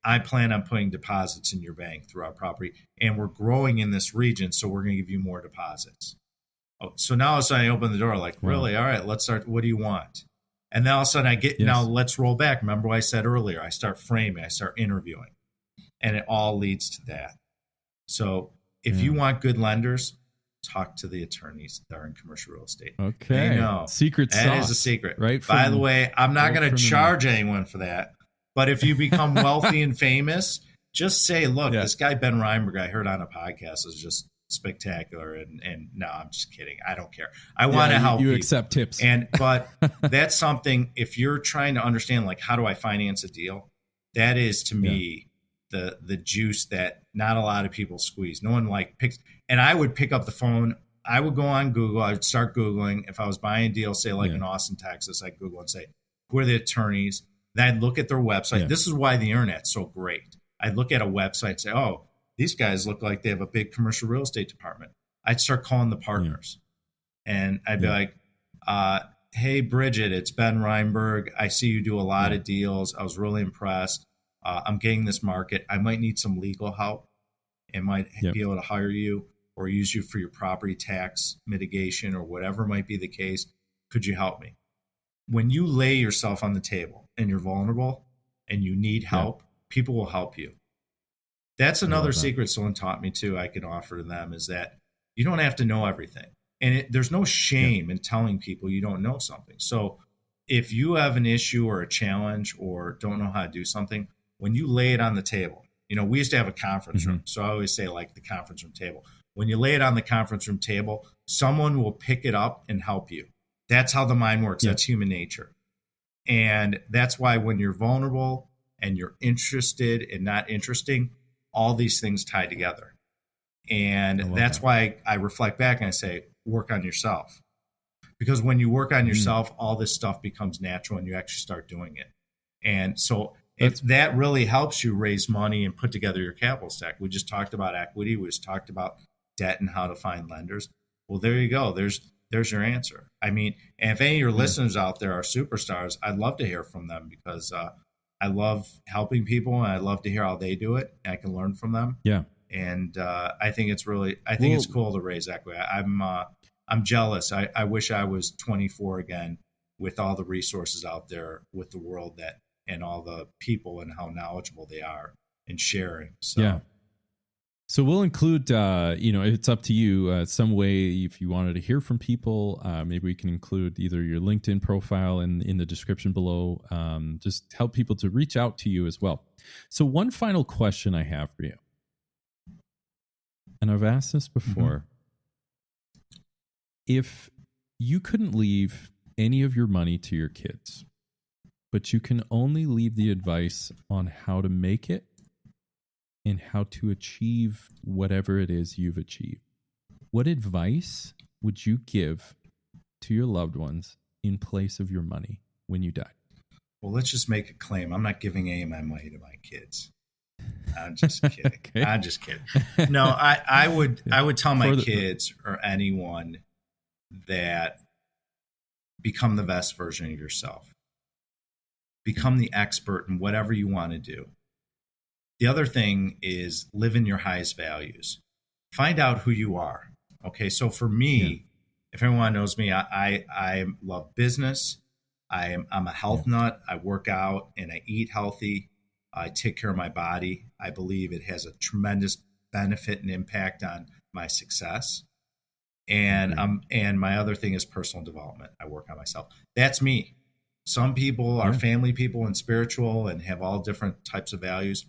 I plan on putting deposits in your bank through our property, and we're growing in this region, so we're going to give you more deposits. Oh, so now all of a sudden I open the door like, really? All right, let's start. What do you want? And then all of a sudden I get, now let's roll back. Remember what I said earlier? I start framing, I start interviewing, and it all leads to that. So if you want good lenders, talk to the attorneys that are in commercial real estate. Okay. They know. Secret sauce. That is a secret. Right. By the way, I'm not going to charge anyone for that. But if you become wealthy and famous, just say, look, this guy, Ben Reinberg, I heard on a podcast is just spectacular. And no, I'm just kidding. I don't care. I want to help you. You accept tips. But that's something, if you're trying to understand, like, how do I finance a deal? That is, to me, the juice that not a lot of people squeeze. No one picks. And I would pick up the phone. I would go on Google. I would start Googling. If I was buying a deal, say in Austin, Texas, I'd Google and say, who are the attorneys? Then I'd look at their website. This is why the internet's so great. I'd look at a website and say, oh, these guys look like they have a big commercial real estate department. I'd start calling the partners. And I'd be like, hey, Bridget, it's Ben Reinberg. I see you do a lot of deals. I was really impressed. I'm getting this market. I might need some legal help and might be able to hire you or use you for your property tax mitigation or whatever might be the case. Could you help me? When you lay yourself on the table and you're vulnerable and you need help, people will help you. That's another secret someone taught me too, I can offer to them, is that you don't have to know everything. And there's no shame in telling people you don't know something. So if you have an issue or a challenge or don't know how to do something, when you lay it on the table, we used to have a conference room. So I always say the conference room table. When you lay it on the conference room table, someone will pick it up and help you. That's how the mind works. That's human nature. And that's why when you're vulnerable and you're interested and not interesting, all these things tie together. And that's why I reflect back and I say, work on yourself. Because when you work on yourself, all this stuff becomes natural and you actually start doing it. And so that really helps you raise money and put together your capital stack. We just talked about equity. We just talked about debt and how to find lenders. Well, there you go. There's your answer. I mean, and if any of your listeners out there are superstars, I'd love to hear from them because I love helping people and I love to hear how they do it. And I can learn from them. Yeah. And I think it's it's cool to raise equity. I'm jealous. I wish I was 24 again with all the resources out there with the world and all the people and how knowledgeable they are in sharing. So. So we'll include, it's up to you, some way if you wanted to hear from people, maybe we can include either your LinkedIn profile in the description below, just help people to reach out to you as well. So one final question I have for you, and I've asked this before, if you couldn't leave any of your money to your kids, but you can only leave the advice on how to make it, and how to achieve whatever it is you've achieved, what advice would you give to your loved ones in place of your money when you die? Well, let's just make a claim. I'm not giving any of my money to my kids. I'm just kidding. Okay. I'm just kidding. No, I would tell my kids or anyone that become the best version of yourself. Become the expert in whatever you want to do. The other thing is live in your highest values. Find out who you are. Okay, so for me, if anyone knows me, I love business. I'm a health nut. I work out and I eat healthy. I take care of my body. I believe it has a tremendous benefit and impact on my success. And and my other thing is personal development. I work on myself. That's me. Some people are family people and spiritual and have all different types of values.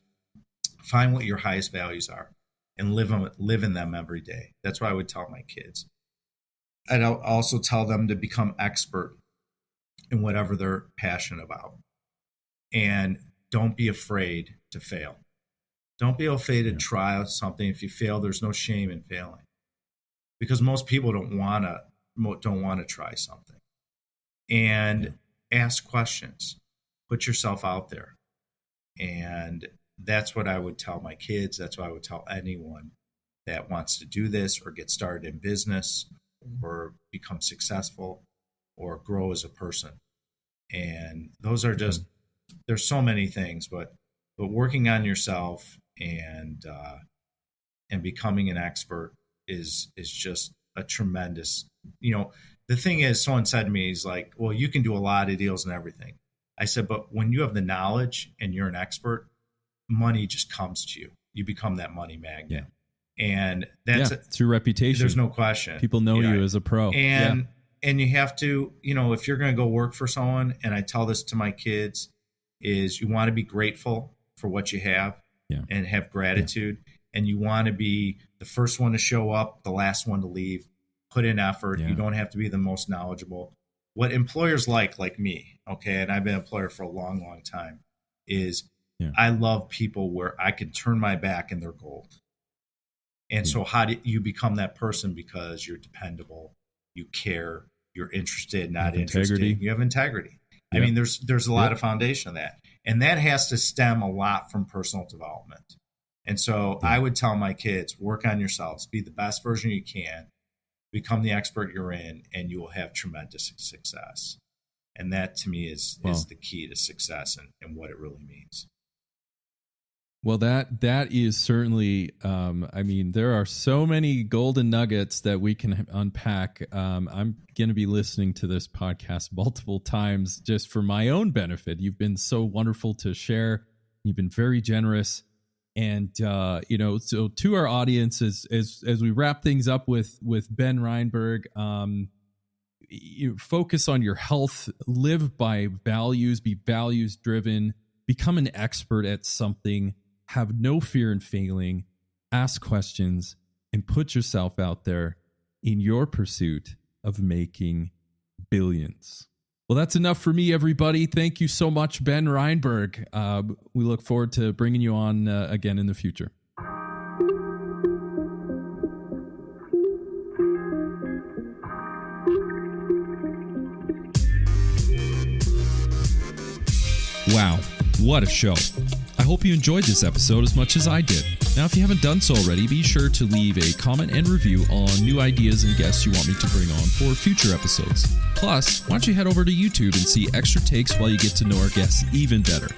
Find what your highest values are and live in them every day. That's what I would tell my kids. And I'll also tell them to become expert in whatever they're passionate about. And don't be afraid to fail. Don't be afraid to try something. If you fail, there's no shame in failing. Because most people don't want to try something. And ask questions. Put yourself out there. And that's what I would tell my kids. That's what I would tell anyone that wants to do this or get started in business or become successful or grow as a person. And those are just, there's so many things, but working on yourself and becoming an expert is just a tremendous, the thing is, someone said to me, he's like, well, you can do a lot of deals and everything. I said, but when you have the knowledge and you're an expert, money just comes to you. You become that money magnet. Yeah. And it's your reputation. There's no question. People know you as a pro. And you have to, if you're going to go work for someone, and I tell this to my kids, is you want to be grateful for what you have and have gratitude. And you want to be the first one to show up, the last one to leave, put in effort. You don't have to be the most knowledgeable. What employers like me, okay, and I've been an employer for a long, long time, is I love people where I can turn my back and they're gold. And so how do you become that person? Because you're dependable, you care, you're interested, not interested. Integrity. You have integrity. I mean, there's a lot of foundation of that. And that has to stem a lot from personal development. And so I would tell my kids, work on yourselves, be the best version you can, become the expert you're in, and you will have tremendous success. And that to me is the key to success and what it really means. Well, that is certainly, there are so many golden nuggets that we can unpack. I'm going to be listening to this podcast multiple times just for my own benefit. You've been so wonderful to share. You've been very generous. And, so to our audience, as we wrap things up with Ben Reinberg, you focus on your health, live by values, be values driven, become an expert at something, have no fear in failing, ask questions, and put yourself out there in your pursuit of making billions. Well, that's enough for me, everybody. Thank you so much, Ben Reinberg. We look forward to bringing you on again in the future. Wow, what a show. I hope you enjoyed this episode as much as I did. Now, if you haven't done so already, be sure to leave a comment and review on new ideas and guests you want me to bring on for future episodes. Plus, why don't you head over to YouTube and see extra takes while you get to know our guests even better.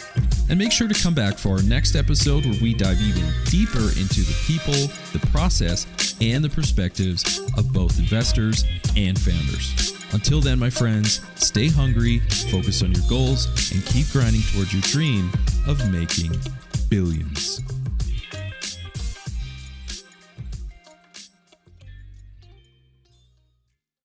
And make sure to come back for our next episode where we dive even deeper into the people, the process, and the perspectives of both investors and founders. Until then, my friends, stay hungry, focus on your goals, and keep grinding towards your dream of making billions.